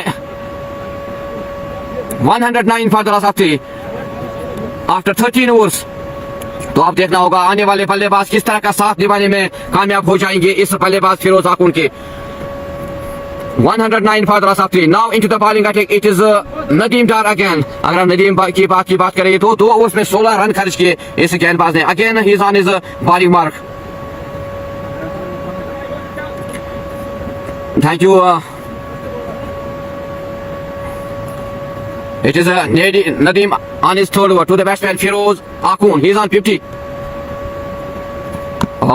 109 for the loss of 3 after 13 overs. तो आप देखना होगा आने वाले बल्लेबाज किस तरह का साथ निभाने में कामयाब हो जाएंगे इस बल्लेबाज फिरोज आकुन के. 109 for the loss of 3. Now into the bowling attack. It is Nadeem Dar again. अगर हम नदीम की बात करें तो 2 ओवर्स में 16 रन खर्च किए इस गेंदबाज ने. Again he is on his bowling mark. Thank you. It is Nadeem on his third over to the batsman Feroz Akhun. He is on 50.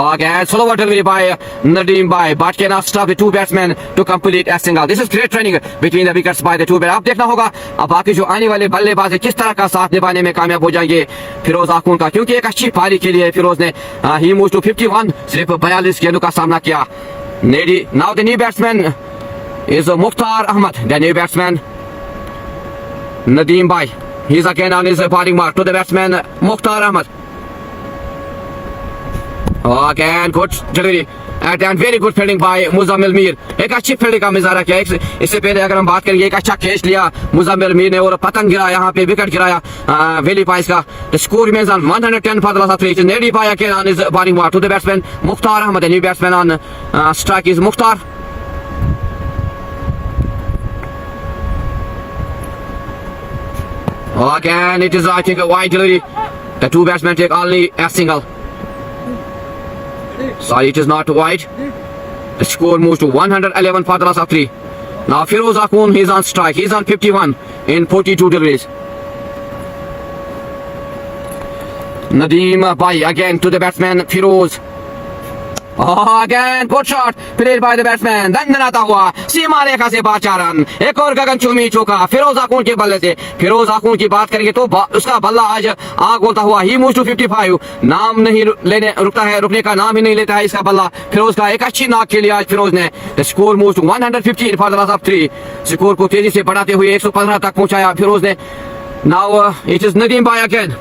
Again, slower delivery by Nadeem but cannot stop the 2 batsmen to complete a single. This is great training between the wickets by the 2 batsmen. अब देखना होगा अब बाकी जो आने वाले बल्लेबाज किस तरह का साथ निभाने में कामयाब हो जाएंगे फिरोज आकुन का, क्योंकि एक अच्छी पारी के लिए फिरोज ने ही मूव्स टू 51. सिर्फ 42 गेंदों का सामना किया. Now the new batsman is Mukhtar Ahmed. The new batsman Nadeem Bhai. He is again on his bowling mark to the batsman Mukhtar Ahmed. Again good delivery and very good fielding by Muzammil Mir. एक अच्छी fielding का मुजाहरा किया. इससे पहले अगर हम बात करेंगे एक अच्छा कैच लिया मुजम्मिल मीर ने और पतंग गिराया, यहाँ पे विकेट गिराया वेली पाइस का. The score remains on 110 for the loss of 3. Nedi Bhai again on his bowling mark to the batsman Mukhtar Ahmed. The new batsman on strike is Mukhtar. Again it is I think a wide delivery. The 2 batsmen take only a single. Sorry, it is not wide. The score moves to 111 for the loss of 3. Now Feroz Akhun, he is on strike. He is on 51 in 42 deliveries. Nadeem Bhai again to the batsman Feroz. Again good shot played by the batsman. दंडनाता हुआ सीमा रेखा से 4 run. एक और गगनचुंबी चौका फिरोज आकुन के बल्ले से. फिरोज आकुन की बात करेंगे तो उसका बल्ला आज आग बोलता हुआ. He moves to 55. नाम नहीं रुकने का नाम ही नहीं लेता है इसका बल्ला फिरोज का. एक अच्छी नाक खेली आज फिरोज ने. The score moves to 115 for the loss of 3. Score को तेजी से बढ़ाते हुए 115 तक पहुंचाया फिरोज ने. Now it is Nadeem Bhai again.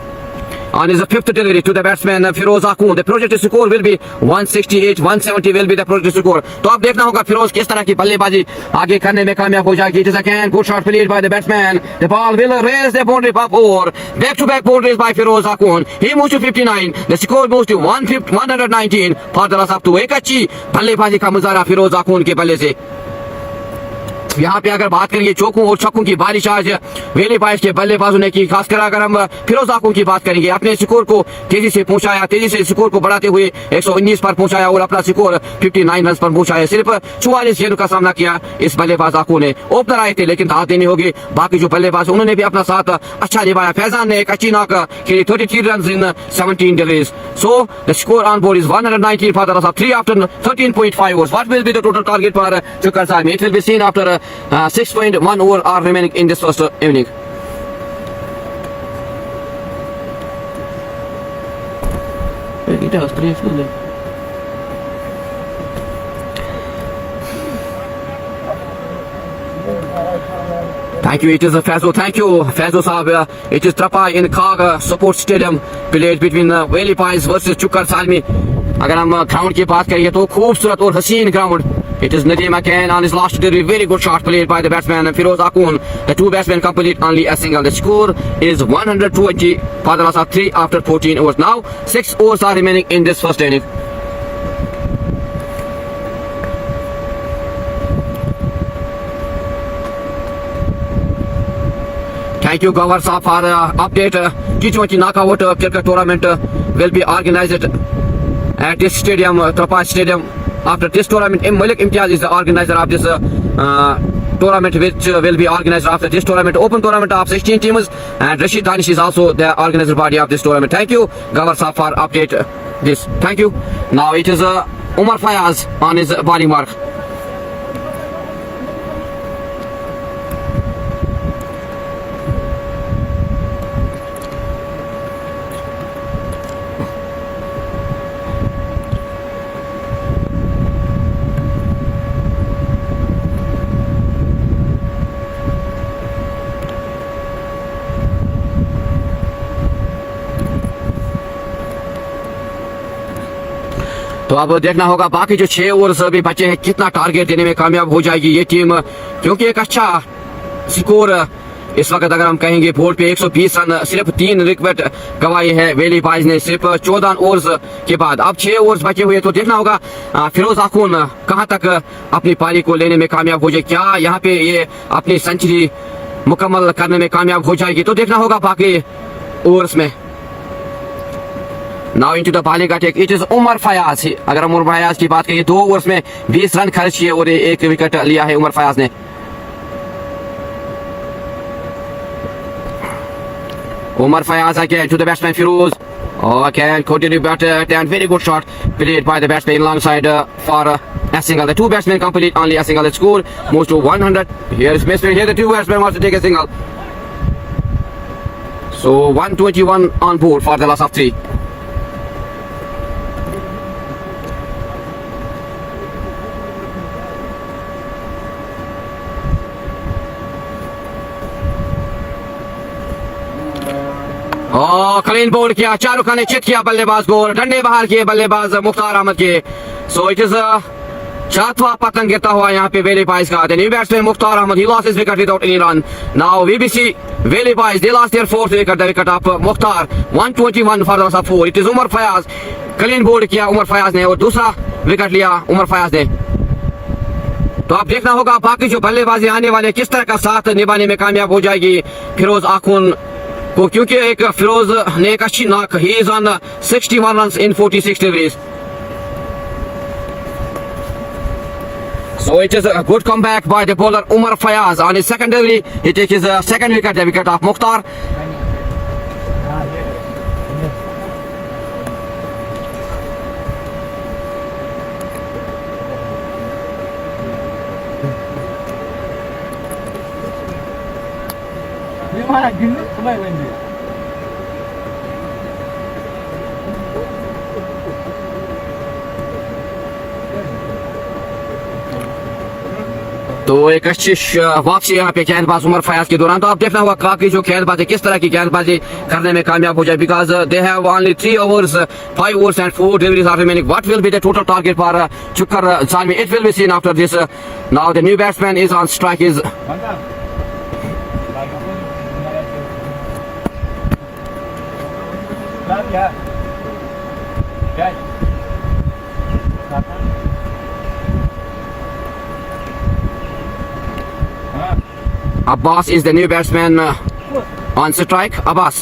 on his fifth delivery to the batsman Firoz Akun. The projected score will be 168, 170 will be the projected score. तो अब देखना होगा फिरोज किस तरह की बल्लेबाजी आगे करने में कामयाब हो जाएगी. It is again good shot played by the batsman. The ball will raise the boundary up over. Back-to-back boundaries by Firoz Akun. He moves to 59. The score moves to 119 for the loss of 2. एक अच्छी बल्लेबाजी का मुजाहरा फिरोज आकुन के बल्ले से. यहाँ पे अगर बात करेंगे चौकों और छक्कों की बारिश आज वेली पाइस के बल्लेबाजों ने की. खासकर अगर हम फिरोज आकुन की बात करेंगे, अपने स्कोर को तेजी से पहुंचाया, तेजी से स्कोर को बढ़ाते हुए 119 पर पहुंचाया और अपना स्कोर 59 रन पर पहुंचाया. सिर्फ 44 गेंदों का सामना किया इस बल्लेबाज आकुन ने. ओपनर आए थे लेकिन दाद देनी होगी बाकी जो बल्लेबाज उन्होंने भी अपना साथ अच्छा निभाया. फैजान ने एक अच्छी नॉक खेली, 33 run in 17 deliveries. So the score on board is 119 for the loss of 3 after 13.5 overs. What will be the total target for Chukar Salmi? It will be seen after 6.1 over are remaining in this first inning. Thank you. It is Faizo. Thank you, Faizo Saab. It is Trapai in Khag Sports Stadium played between Valley Pies versus Chukar Salmi. अगर हम ground की बात करेंगे तो खूबसूरत और हसीन ground. It is Nadeem again on his last delivery. Very good shot played by the batsman Firoz Akun. The two batsmen complete only a single. The score is 120 for the loss of 3 after 14 overs. Now 6 overs are remaining in this first inning. Thank you, Gawar Saab, for update. T20 knockout cricket tournament will be organized at this stadium, Trapai Stadium. After this tournament, Malik Imtiaz is the organizer of this tournament, which will be organized after this tournament. Open tournament of 16 teams, and Rashid Danish is also the organizer body of this tournament. Thank you, Gawar Saab, for update this. Thank you. Now it is Umar Fayaz on his bowling mark. तो अब देखना होगा बाकी जो 6 overs अभी बचे हैं कितना टारगेट देने में कामयाब हो जाएगी ये टीम, क्योंकि एक अच्छा स्कोर इस वक्त अगर हम कहेंगे बोर्ड पे 120 रन सिर्फ 3 विकेट गंवाए हैं वेली पाइज ने सिर्फ 14 ओवर्स के बाद. अब 6 ओवर्स बचे हुए तो देखना होगा फिरोज आकुन कहां तक अपनी पारी को लेने में कामयाब हो जाए. क्या यहाँ पे ये अपनी सेंचुरी मुकम्मल करने में कामयाब हो जाएगी, तो देखना होगा बाकी ओवर्स में. Now into the bowling attack. It is Umar Fayaz. अगर हम उमर फयाज की बात करें 2 ओवर्स में 20 रन खर्च किए और 1 विकेट लिया है उमर फयाज ने. Umar Fayaz again to the batsman Firoz. Okay, continue bat and very good shot played by the batsman alongside for a single. The two batsmen complete only a single. The score moves to 100. Here is batsman. Here the two batsmen wants to take a single. So 121 on board for the loss of 3. Clean bowled किया, शाहरुख खान ने चित किया बल्लेबाज को, डंडे बाहर किए बल्लेबाज मुख्तार अहमद के. सो इट इज 4वां पतंग गिरता हुआ यहाँ पे वेली पाइस का. The new batsman Mukhtar Ahmad, he lost his wicket without any run. Now VBC Valley Pies, they lost their 4th wicket, the wicket of Mukhtar. 121 for the loss of 4. It is Umar Fayaz. Clean bowled किया उमर फयाज ने और दूसरा wicket लिया उमर फयाज ने. तो अब देखना होगा बाकी जो बल्लेबाजी आने वाले किस तरह का साथ निभाने में कामयाब हो जाएगी फिरोज आकुन को, क्योंकि एक फिरोज ने एक अच्छी knock. He is on 61 run in 46 deliveries. So it is a good comeback by the bowler Umar Fayaz. On his second delivery, he takes his second wicket, the wicket of Mukhtar. तो एक अच्छी वापसी यहाँ पे गेंदबाज उमर फयाज के दौरान। तो आप देखना होगा काफी जो गेंदबाजी किस तरह की गेंदबाजी करने में कामयाब हो जाए, because they have only 3 overs, 5 overs and 4 deliveries are remaining. What will be the total target for Chukar Zalmi? It will be seen after this. Now the new batsman is on strike. Is Abbas is the new batsman on strike. Abbas,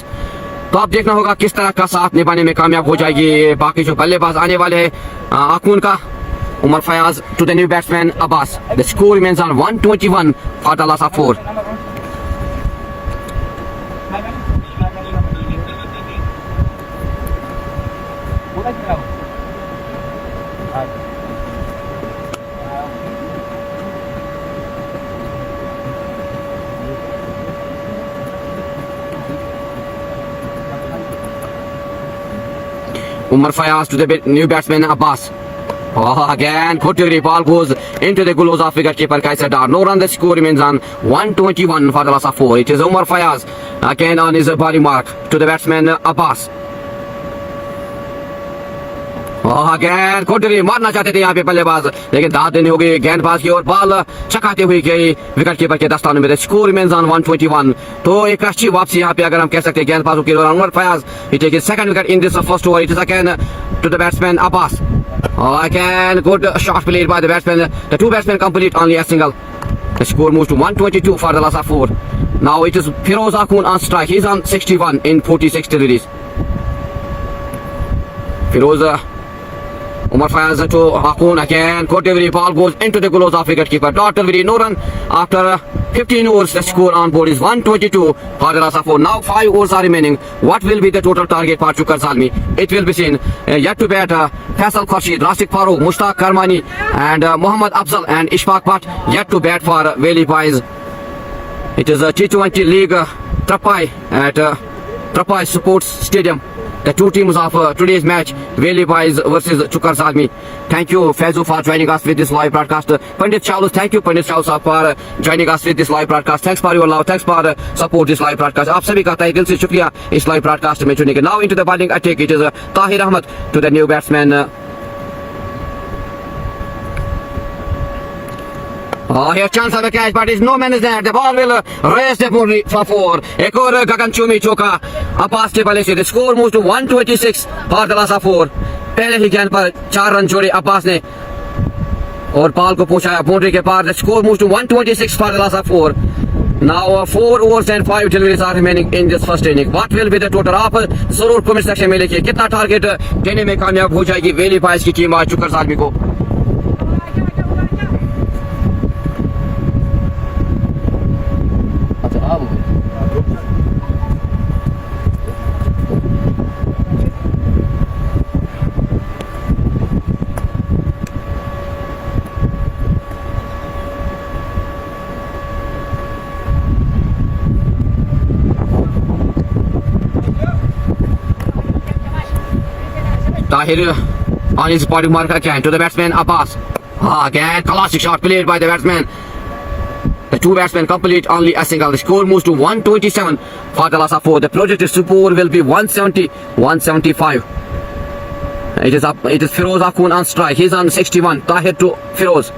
तो आप देखना होगा किस तरह का साथ निभाने में कामयाब हो जाएगी बाकी जो बल्लेबाज आने वाले हैं आकून का। Umar Fayaz to the new batsman Abbas. The score remains on 121 for the loss of 4. Umar Fayaz to the new batsman Abbas. Oh, again, good delivery. Ball goes into the gloves of wicketkeeper Kaiser Dar. No run. The score remains on 121 for the loss of 4. It is Umar Fayaz again on his body mark to the batsman Abbas. Oh, again, good delivery. मारना चाहते थे यहाँ पे बल्लेबाज, लेकिन दाद देनी होगी गेंदबाज की और बॉल चकाते हुए गई विकेटकीपर के दस्तानों में। Score remains on 121। तो एक अच्छी वापसी यहाँ पे अगर हम कह सकते हैं गेंदबाजों के दौरान। Umar Fayaz he takes his second wicket in this first over. It is again to the batsman Abbas. Oh, again, good shot played by the batsman. The two batsmen complete only a single. The score moves to 122 for the loss of 4. Now it is Firoz Akhun on strike. He's on 61 in 46 deliveries. Firoz Umar Fayaz to Akhun again. Good delivery. Ball goes into the gloves of wicketkeeper. Dot delivery. No run after 15 overs. The score on board is 122 for the loss of 4. Now 5 overs are remaining. What will be the total target for Chukar Zalmi? It will be seen. Yet to bat Faisal Khurshid, Rasik Farooq, Mushtaq Karmani and Muhammad Afzal and Ishfaq Bhatt. Yet to bat for Veli Pies. It is a T20 League Trapai at Trapai Sports Stadium. The two teams of today's match, Veli Pies versus Chukar Zalmi. Thank you, Faizu, for joining us with this live broadcast. Pandit Chaulus, thank you, Pandit Chaulus, for joining us with this live broadcast. Thanks for your love, thanks for support this live broadcast. आप सभी का तहे दिल से शुक्रिया इस live broadcast में जुड़ने के। Now into the bowling attack, it is Tahir Ahmed to the new batsman. Oh, here chance of a catch, but is no man is there. The ball will raise the boundary for 4. एक और गगन चूमी चौका अब्बास के बल्ले से। The score moves to 126 for the loss of 4. पहले ही गेंद पर 4 run जोड़े अब्बास ने और बॉल को पहुंचाया बाउंड्री के पार। The score moves to 126 for the loss of 4. Now 4 overs and 5 deliveries are remaining in this first inning. What will be the total? आप जरूर कमेंट सेक्शन में लिखिए कितना टारगेट देने में कामयाब हो जाएगी वेली पाइस की टीम आज चुकर ज़ालमी को। Tahir on his body mark again to the batsman Abbas. Again, classic shot played by the batsman. The two batsmen complete only a single. The score moves to 127 for the loss of 4. The projected score will be 170, 175. It is Firoz Akhun on strike. He's on 61. Tahir to Firoz.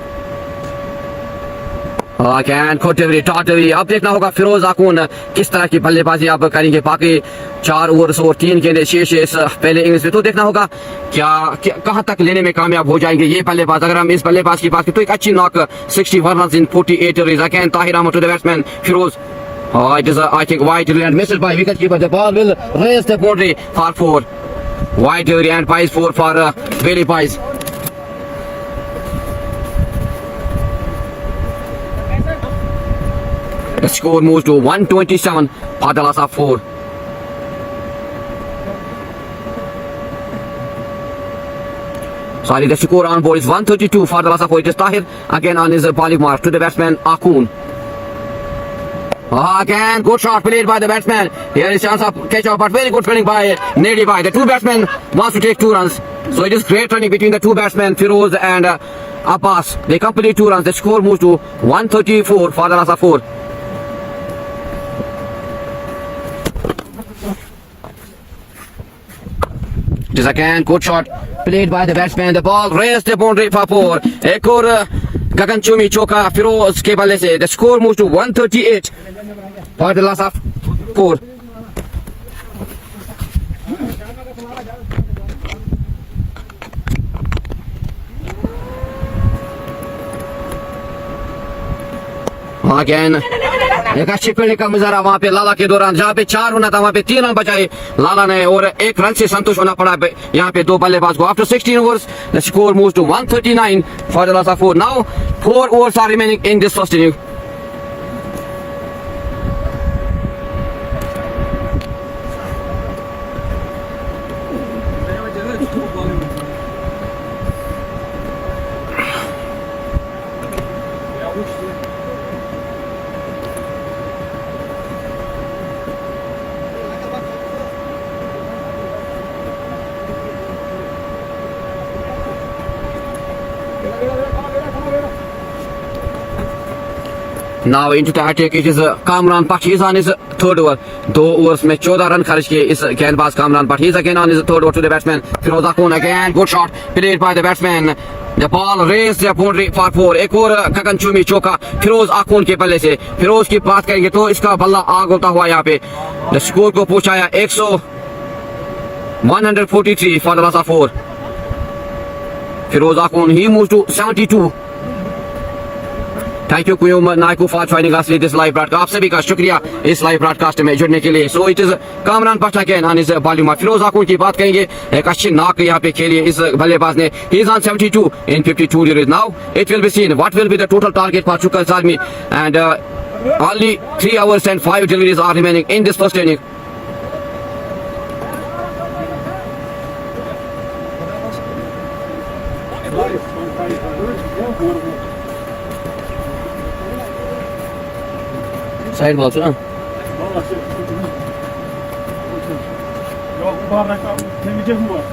Again, good delivery, top delivery. अब देखना होगा फिरोज आकून किस तरह की बल्लेबाजी आप करेंगे बाकी 4 ओवर्स और 3 गेंदें शेष इस पहले इनिंग्स में। तो देखना होगा क्या कहां तक लेने में कामयाब हो जाएंगे ये बल्लेबाज। अगर हम इस बल्लेबाज की बात करें तो एक अच्छी knock 61 runs in 48 deliveries. Again, Tahir Ahmed to the batsman Firoz. It is I think wide delivery and missed by wicketkeeper. The ball will raise the boundary for 4. Wide delivery and Pies 4 for Veli Pies. The score moves to 127 for the loss of 4. Sorry, the score on board is 132 for the loss of 4. It is Tahir again on his bowling mark to the batsman Akhun. Again, good shot played by the batsman. Here is chance of catch up, but very good fielding by Nady Bhai. The two batsmen wants to take 2 runs. So it is great running between the two batsmen, Firoz and Abbas. They complete 2 runs. The score moves to 134 for the loss of 4. It is again good shot played by the batsman. The ball raised the boundary for 4. एक और गगनचुम्बी चौका फिरोज के बल्ले से. The score moves to 138 for the loss of 4. Again एक अच्छी fielding का मुजाहरा वहां पे लाला के दौरान, जहां पे 4 होना था वहां पे 3 रन बचाए लाला ने और 1 रन से संतुष्ट होना पड़ा यहाँ पे 2 बल्लेबाज को. After 16 overs, the score moves to 139 for the loss of 4. Now 4 overs are remaining in this first inning. Now into the attack, it is Kamran Bhatt. He is on his 3rd over. 2 overs में 14 run खर्च किए इस गेंदबाज Kamran Bhatt. He is again on his 3rd over to the batsman Firoz Akhund. Again good shot played by the batsman. The ball raised the boundary for 4. एक और गगनचुम्बी चौका फिरोज आखून के बल्ले से. फिरोज की बात करेंगे तो इसका बल्ला आग होता हुआ यहाँ पे the score को पहुंचाया 143 for the loss of 4. Firoz Akhund, he moves to 72. Thank you Kuyum Naiku for joining us with this live broadcast. आप सभी का शुक्रिया इस लाइव ब्रॉडकास्ट में जुड़ने के लिए. So it is Kamran Bhatt again on his bowling mark. Firoz आखून की बात करेंगे, एक अच्छी नाक यहाँ पे खेली इस बल्लेबाज ने. He is on 72 in 52 degrees. Now it will be seen what will be the total target for Chukar Zalmi, and only 3 hours and 5 deliveries are remaining in this first inning. Side ball, huh? Yok, bardak temizce mi var?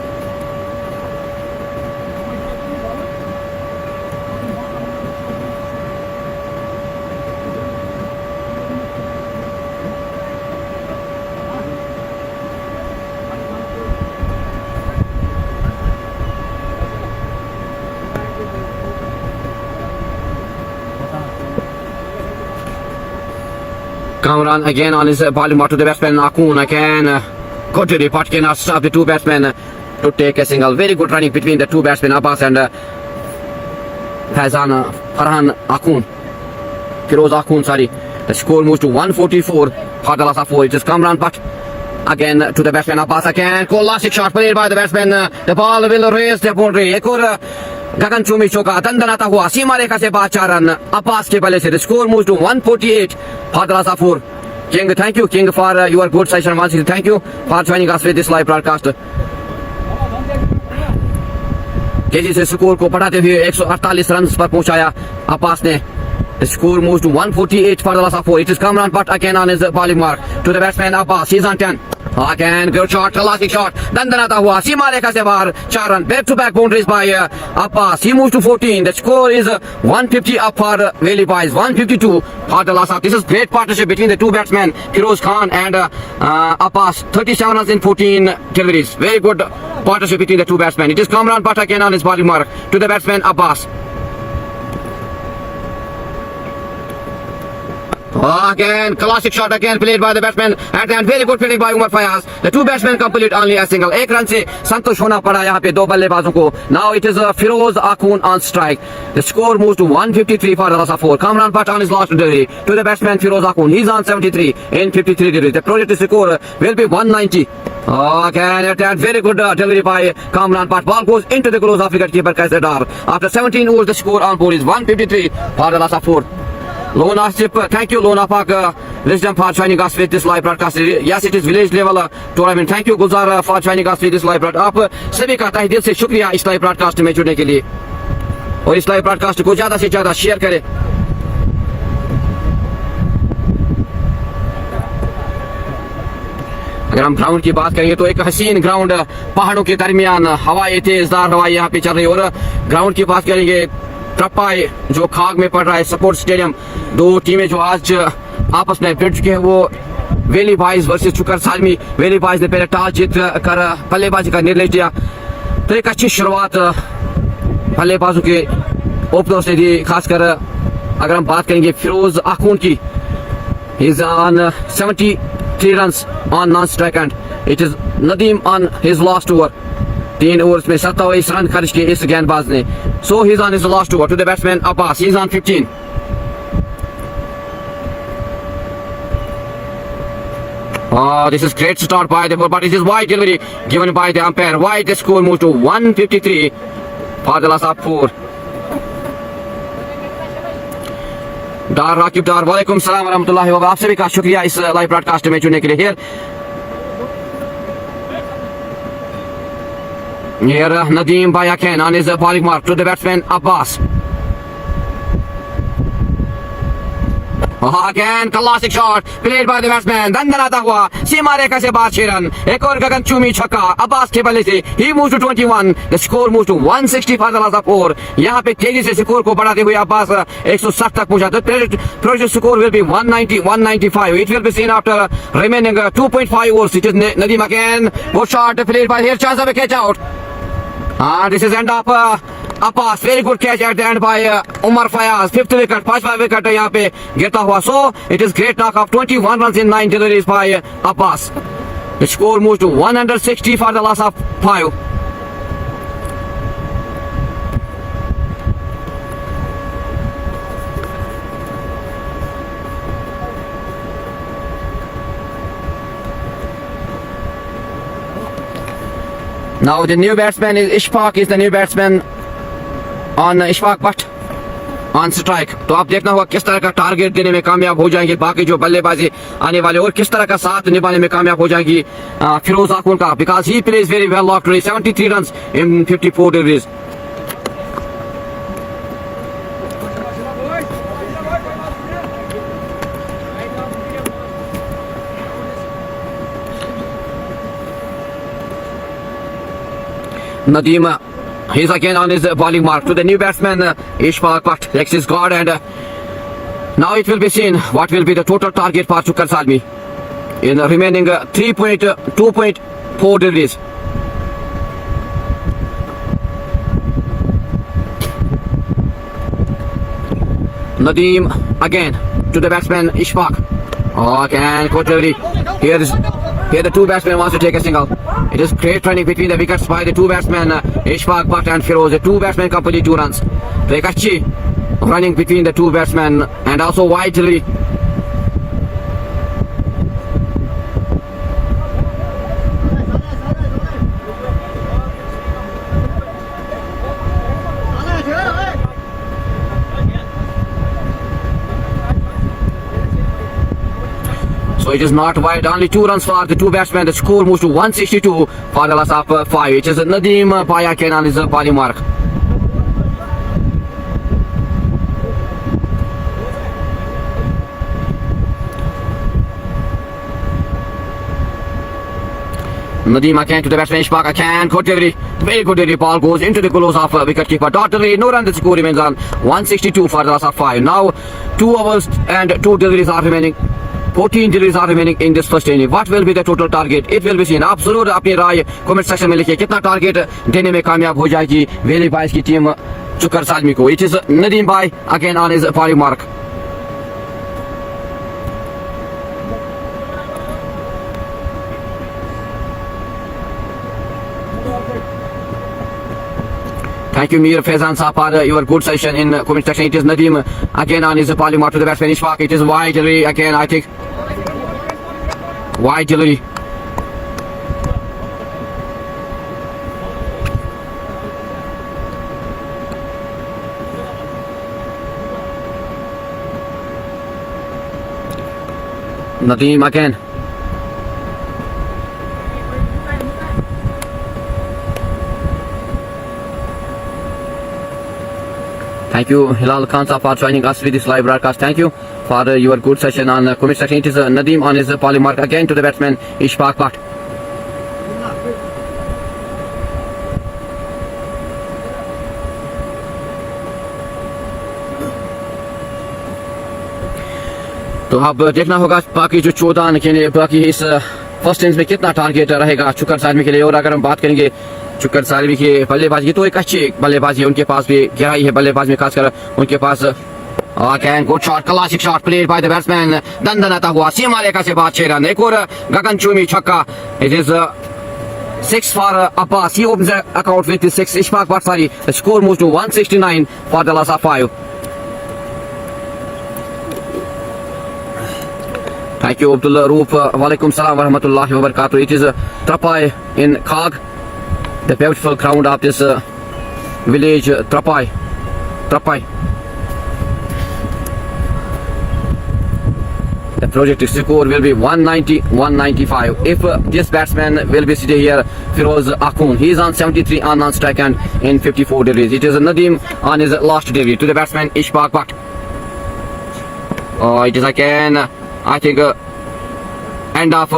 Kamran again on his bowling mark to the batsman Akhund. Again good to the putt cannot stop the two batsmen to take a single. Very good running between the two batsmen Abbas and Faizan Farhan Akhund. Firoz Akhund, sorry. The score moves to 144 for the loss of 4. It is Kamran Bhatt again to the batsman Abbas. Again classic shot played by the batsman. The ball will raise the boundary. एक और गगनचुम्बी चौका दंदनाता हुआ सीमा रेखा से बाहर 4 run Abbas के बल्ले से. The score moves to 148 for the loss of 4. King, thank you King for your good session once again. Thank you for joining us with this live broadcast. तेजी से स्कोर को बढ़ाते हुए 148 रन पर पहुंचाया अब्बास ने. The score moves to 148 for the loss of 4. It is Kamran Bhatt again on his bowling mark to the batsman Abbas. He is on 10. Again good shot, classic shot. दंदनाता हुआ सीमा रेखा से बाहर 4 run. Back to back boundaries by Abbas. He moves to 14. The score is 150 up for Veli Boys. 152 for the loss of. This is great partnership between the two batsmen Firoz Khan and Abbas. 37 runs in 14 deliveries. Very good partnership between the two batsmen. It is Kamran Bhatt again on his bowling mark to the batsman Abbas. Again classic shot again played by the batsman and then very good fielding by Umar Fayaz. The two batsmen complete only a single. 1 run से संतुष्ट होना पड़ा यहाँ पे 2 बल्लेबाजों को. Now it is Firoz Akhund on strike. The score moves to 153 for the loss of 4. Kamran Bhatt on his last delivery to the batsman Firoz Akhund. He's on 73 in 53 deliveries. The projected score will be 190. Again at that very good delivery by Kamran Bhatt. Ball goes into the gloves of wicketkeeper Kaiser Dar. After 17 overs the score on board is 153 for the loss of 4. Lone Asif, thank you Lone Park Wisdom for joining us with this live broadcast. Yes, it is village level tournament. Thank you Gulzar for joining us with this live broadcast. आप सभी का तहे दिल से शुक्रिया इस live broadcast में जुड़ने के लिए और इस लाइव ब्रॉडकास्ट को ज्यादा से ज्यादा शेयर करें. अगर हम ग्राउंड की बात करेंगे तो एक हसीन ग्राउंड, पहाड़ों के दरमियान हवाएं तेजदार हवाएं यहाँ पे चल रही है। और ग्राउंड की बात करेंगे ट्रपाई जो खाग में पड़ रहा है स्पोर्ट्स स्टेडियम। दो टीमें जो आज आपस में भिड़ चुके हैं वो वेली बॉयज वर्सेस चुकर सालमी। वेली बॉयज ने पहले टॉस जीत कर बल्लेबाजी का निर्णय लिया, तो एक अच्छी शुरुआत बल्लेबाजों के ओपनर्स ने दी। खासकर अगर हम बात करेंगे फिरोज आखून की, he's on 73 runs on non-strike and it is Nadeem on his last over. 3 overs में 27 रन खर्च किए इस गेंदबाज ने। So he's on his last over to the batsman Abbas. He's on 15. Oh, this is great start by the ball, but it is wide delivery given by the umpire. Wide, the score moves to 153 for the last of 4. डार राकिब डार, वालेकुम सलाम वरहमतुल्लाहि वबरकातुहू। आप सभी का शुक्रिया इस live broadcast में जुड़ने के लिए। Here Nadeem by again on his bowling mark to the batsman Abbas. Again classic shot played by the batsman, दंदनाता हुआ सीमा रेखा से बाहर 6 रन। एक और गगनचुंबी छक्का अब्बास के बल्ले से। He moves to 21. The score moves to 160 for the last of 4. यहाँ पे तेजी से स्कोर को बढ़ाते हुए अब्बास 160 तक पहुंचा। The project score will be 190, 195. It will be seen after remaining 2.5 overs. It is Nadeem again. Good shot played by here. Chance of a catch out. This is end up Abbas. Very good catch at the end by Umar Fayaz. 5th wicket, 5th wicket यहाँ पे गिरता हुआ। So it is great knock of 21 runs in 9 deliveries by Abbas. The score moves to 160 for the loss of 5. Now the new batsman is Ishfaq, is the new batsman on Ishfaq Butt on strike. तो आप देखना होगा किस तरह का target देने में कामयाब हो जाएंगे बाकी जो बल्लेबाजी आने वाले, और किस तरह का साथ निभाने में कामयाब हो जाएंगी फिरोज आखून का, because he plays very well after 73 run in 54 deliveries. Nadeem, he's again on his bowling mark to the new batsman Ishfaq Butt. Takes his guard and now it will be seen what will be the total target for Chukar Salmi in the remaining 2.4 deliveries. Nadeem again to the batsman Ishfaq. Again, good delivery. Here the two batsmen wants to take a single. It is great running between the wickets by the two batsmen Ishfaq Butt and Firoz. The two batsmen complete 2 runs. Prekachi running between the two batsmen and also widely. So it is not wide, only 2 runs for the two batsmen. The score moves to 162 for the loss of 5. It is Nadeem Bayaken on his bowling mark. Nadeem again to the batsman Ishfaq again. Good delivery, very good delivery. Ball goes into the gloves of wicketkeeper. Dot delivery, no run. The score remains on 162 for the loss of 5. Now 2 overs and 2 deliveries are remaining. 14 deliveries are remaining in this first inning. What will be the total target? It will be seen. आप जरूर अपनी राय comment section में लिखिए कितना target देने में कामयाब हो जाएगी वेली बॉयज की टीम चुकर सालमी को. It is Nadeem Bhai again on his bowling mark. Thank you, Mir Faizan Saab, for your good session in comment section. It is Nadeem again on his bowling mark to the batsman Ishfaq. It is wide delivery again, I think. Wide delivery. Nadeem again. Thank you, Hilal Khan sir, for joining us with this live broadcast. Thank you for your good session on comment section. It is Nadeem on his poly mark again to the batsman Ishfaq Butt. तो अब देखना होगा बाकी जो 14 के लिए बाकी इस फर्स्ट इनिंग्स में कितना टारगेट रहेगा चुकर सालमी के लिए। और अगर हम बात करेंगे चुकर सालमी की बल्लेबाजी की तो एक अच्छी बल्लेबाजी है, उनके पास भी गहराई है बल्लेबाजी में, खासकर उनके पास good shot, classic shot played by the batsman, दंदनाता हुआ सीमा रेखा से बाद 6 रन। एक और गगनचुंबी छक्का, it is 6 for Abbas. He opens the account with the 6. Ishfaq Butt, sorry, the score moves to 169 for the loss of 5. Thank you, Abdullah Roof. Walaikum salam wa rahmatullahi wa barakatuh. It is Trapai in Khag, the beautiful ground of this village, Trapai. The projected score will be 190-195. If this batsman will be sitting here, Firoz Akhund, he is on 73 on non-strike and in 54 deliveries. It is Nadeem on his last delivery to the batsman Ishfaq Butt. It is again, I think, end of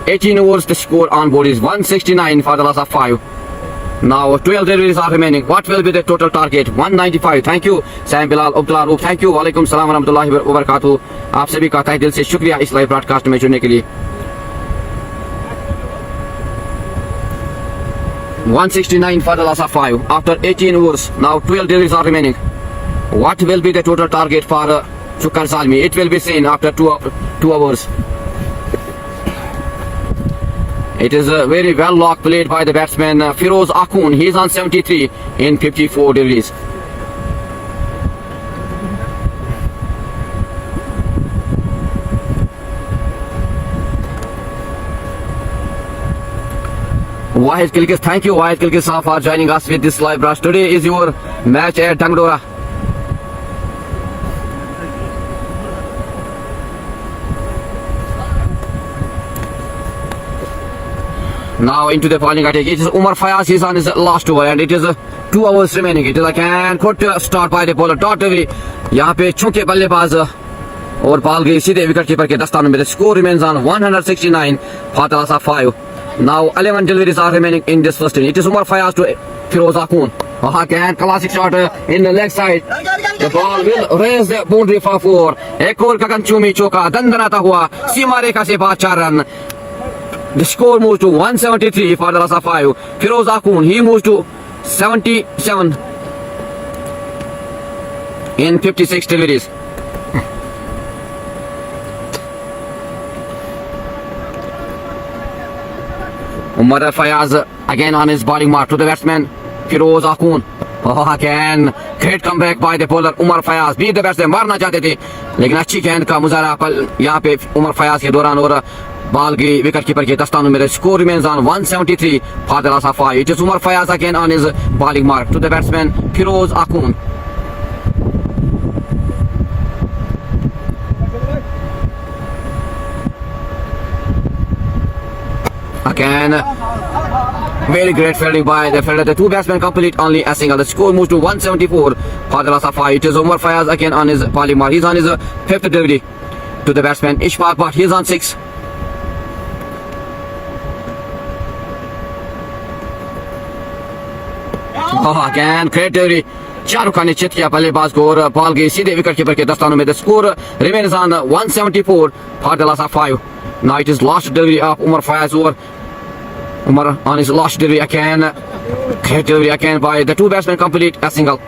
18 overs. The score on board is 169 for the loss of 5. Now 12 deliveries are remaining. What will be the total target? 195. Thank you Sam Bilal Abdullah Roof. Thank you. वालेकुम सलाम व रहमतुल्लाहि व बरकातहू। आप सभी का तहे दिल से शुक्रिया इस लाइव ब्रॉडकास्ट में जुड़ने के लिए। 169 for the loss of 5 after 18 overs. Now 12 deliveries are remaining. What will be the total target for Chukar Zalmi? It will be seen after 2 hours. It is a very well locked played by the batsman Firoz Akhund. He is on 73 in 54 deliveries. Wahid Kilkis, thank you Wahid Kilkis for joining us with this live broadcast. Today is your match at Tangdora. Now into the bowling attack. It is Umar Fayaz. He is on his last over and it is 2 hours remaining. It is again good start by the bowler. Dot delivery. यहाँ पे छूके बल्लेबाज और ball गई सीधे wicket keeper के दस्तानों में. The score remains on 169 for the loss of 5. Now 11 deliveries are remaining in this first inning. It is Umar Fayaz to Firoz Akhund. Again classic shot in the leg side. The ball will raise the boundary for 4. एक और गगनचुंबी चौका दंदनाता हुआ सीमा रेखा से बाद 4 run. The score moves to 173 for the loss of 5. Firoz Akhund, he moves to 77 in 56 deliveries. Umar Fayaz again on his bowling mark to the batsman Firoz Akhund. Again great comeback by the bowler Umar Fayaz. Beat the batsman, मारना चाहते थे लेकिन अच्छी गेंद का मुजाहरा यहाँ पे उमर फयाज के दौरान और ball गिरी विकेट कीपर के दस्तानों में. The score remains on 173 for the loss of 5. It is Umar Fayaz again on his bowling mark to the batsman Firoz Akhund. Again very great fielding by the fielder. The 2 batsmen complete only a single. The score moves to 174 for the loss of 5. It is Umar Fayaz again on his bowling mark. He is on his 5th delivery to the batsman Ishfaq Butt. He is on 6. Again great delivery. Shahrukh Khan ने चित किया बल्लेबाज को और ball गई सीधे wicket keeper के दस्तानों में. The score remains on 174 for the loss of 5. Now it is last delivery of Umar Fayaz over Umar on his last delivery again. Great delivery again by the 2 batsmen complete a single.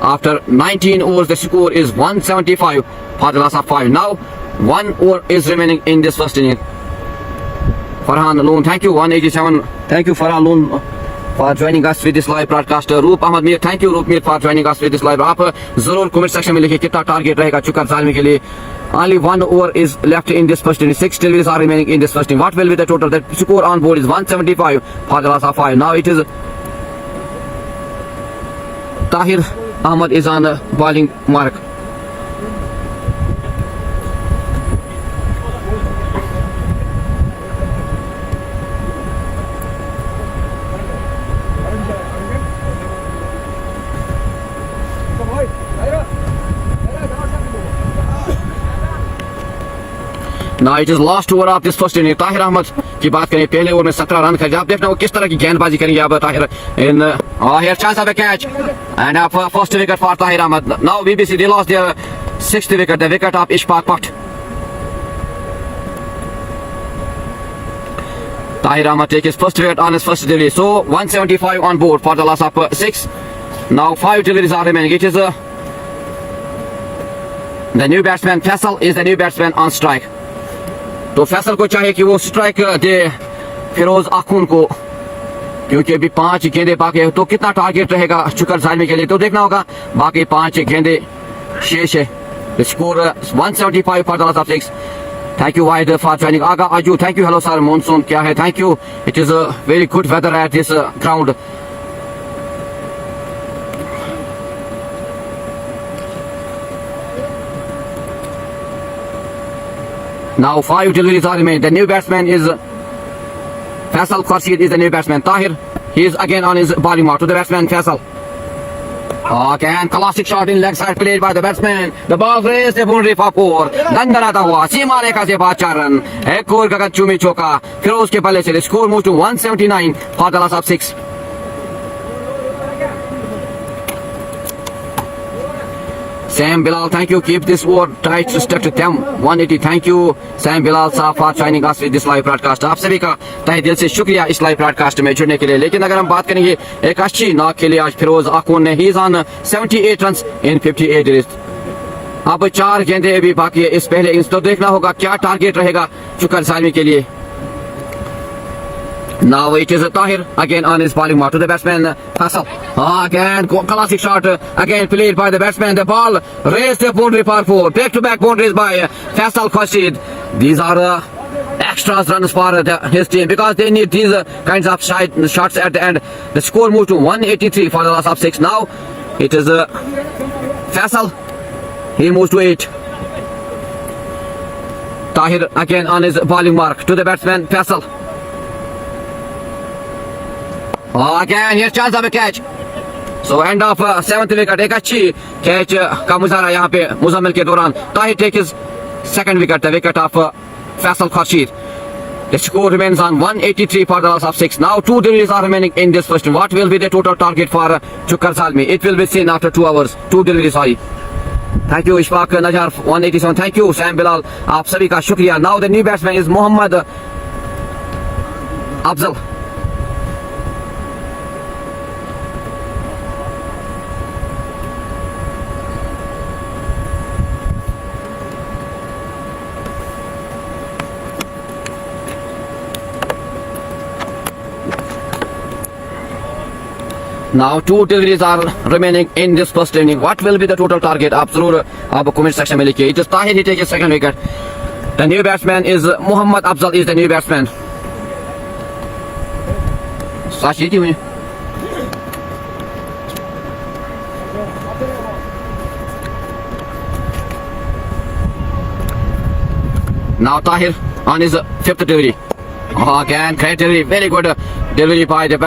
After 19 overs the score is 175 for the loss of 5. Now 1 over is remaining in this first inning. Farhan Loon, thank you 187. Thank you Farhan Loon for joining us with this live broadcast. Roop Ahmad Mir, thank you Roop Mir for joining us with this live. आप जरूर comment section में लिखिए कितना target रहेगा चुकर ज़ालमी के लिए. Only 1 over is left in this first inning. 6 deliveries are remaining in this first inning. What will be the total? The score on board is 175 for the loss of 5. Now it is Tahir Ahmad is on the bowling mark. Now it is last over of this first inning. Tahir Ahmed की बात करें, पहले over में 17 run खर्चे। आप देखना वो किस तरह की गेंदबाजी करेंगे अब Tahir in here chance of a catch and first wicket for Tahir Ahmed. Now BBC they lost their 6th wicket, the wicket of Ishfaq Butt. Tahir Ahmed take his first wicket on his first delivery. So 175 on board for the loss of 6. Now 5 deliveries are remaining. It is the new batsman Faisal is the new batsman on strike. तो फैसल को चाहे कि वो strike दे फिरोज आखून को, क्योंकि अभी 5 गेंदे बाकी है। तो कितना टारगेट रहेगा चुकर जालमी के लिए तो देखना होगा। बाकी 5 गेंदे शेष है। The score 175 for the loss of 6. Thank you Wahid for joining. Aga Aju, thank you. Hello sir, monsoon क्या है? Thank you. It is a very good weather at this ground. Now 5 deliveries are remaining. The new batsman is Faisal Khurshid is the new batsman. Tahir, he is again on his bowling mark to the batsman Faisal. Again, classic shot in leg side played by the batsman. The ball raised the boundary for 4. दंडनाता हुआ सीमा रेखा से 4 run. एक और गगन चूमी चौका। फिर उसके बल्ले से score moves to 179 for the loss of 6. Sam Bilal, thank you. Keep this war tight to stuck to them. 180. Thank you, Sam Bilal साहब for joining us with this live broadcast. आप सभी का तहे दिल से शुक्रिया इस लाइव ब्रॉडकास्ट में जुड़ने के लिए। लेकिन अगर हम बात करेंगे एक अच्छी नॉक के लिए आज फिरोज आखून ने, ही इज ऑन 78 रन इन 58 डिलीज। अब 4 गेंदे अभी बाकी है इस पहले इनिंग्स। तो देखना होगा क्या टारगेट रहेगा चुकर जालमी के लिए। Now it is Tahir again on his bowling mark to the batsman Faisal. Again classic shot again played by the batsman. The ball raised the boundary for 4. Back-to-back boundaries by Faisal Khurshid. These are extra runs for his team because they need these kinds of shots at the end. The score moved to 183 for the loss of 6. Now it is Faisal. He moves to 8. Tahir again on his bowling mark to the batsman Faisal. Again here chance of a catch. So end of 7th wicket. एक अच्छी catch का मुजाहरा यहाँ पे मुजम्मिल के दौरान। Tahir take his 2nd wicket, the wicket of Faisal Khurshid. The score remains on 183 for the loss of 6. Now 2 deliveries are remaining in this first. What will be the total target for Chukar Zalmi? It will be seen after 2 hours. 2 deliveries, sorry. Thank you Ishfaq Najar 187. Thank you Sam Bilal. आप सभी का शुक्रिया. Now the new batsman is Mohammad Afzal. Now 2 deliveries are remaining in this first inning. What will be the total target? आप जरूर आप comment section में लिखिए. It is Tahir, he takes his 2nd wicket. The new batsman is Mohammad Afzal is the new batsman. साची थी मुझे. Now Tahir on his 5th delivery. Again great delivery, very good delivery by the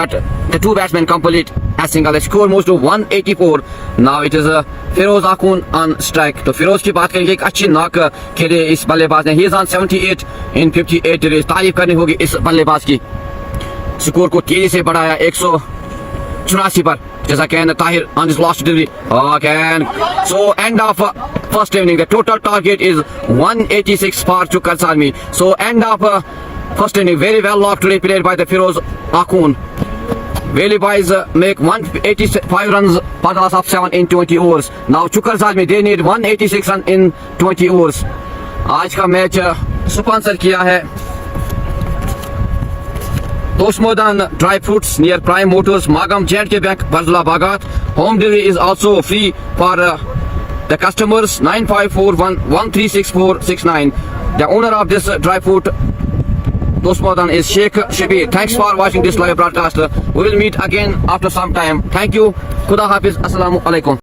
2 batsmen complete as single. The score moves to 184. Now it is Firoz Akhun on strike. तो फिरोज की बात करेंगे, एक अच्छी knock खेले इस बल्लेबाज ने. He is on 78 in 58 डिलीज. तारीफ करनी होगी इस बल्लेबाज की. स्कोर को तेजी से बढ़ाया 184 पर. जैसा कहना Tahir on his last delivery. Again so end of first inning. The total target is 186 for Chukar Zalmi. So end of first inning very well locked today played by the Firoz Akhun. Valley boys make 185 runs for the loss of 7 in 20 overs. Now Chukar Zalmi they need 186 runs in 20 overs. आज का match sponsor किया है Tosmodan Dry Fruits near Prime Motors, Magam J&K Bank, Barzula Bagat. Home delivery is also free for the customers. 9541136469. The owner of this dry fruit Tosmodan is Sheikh Shabir. Thanks for watching this live broadcast. We will meet again after some time. Thank you. Khuda Hafiz. Assalamu alaikum.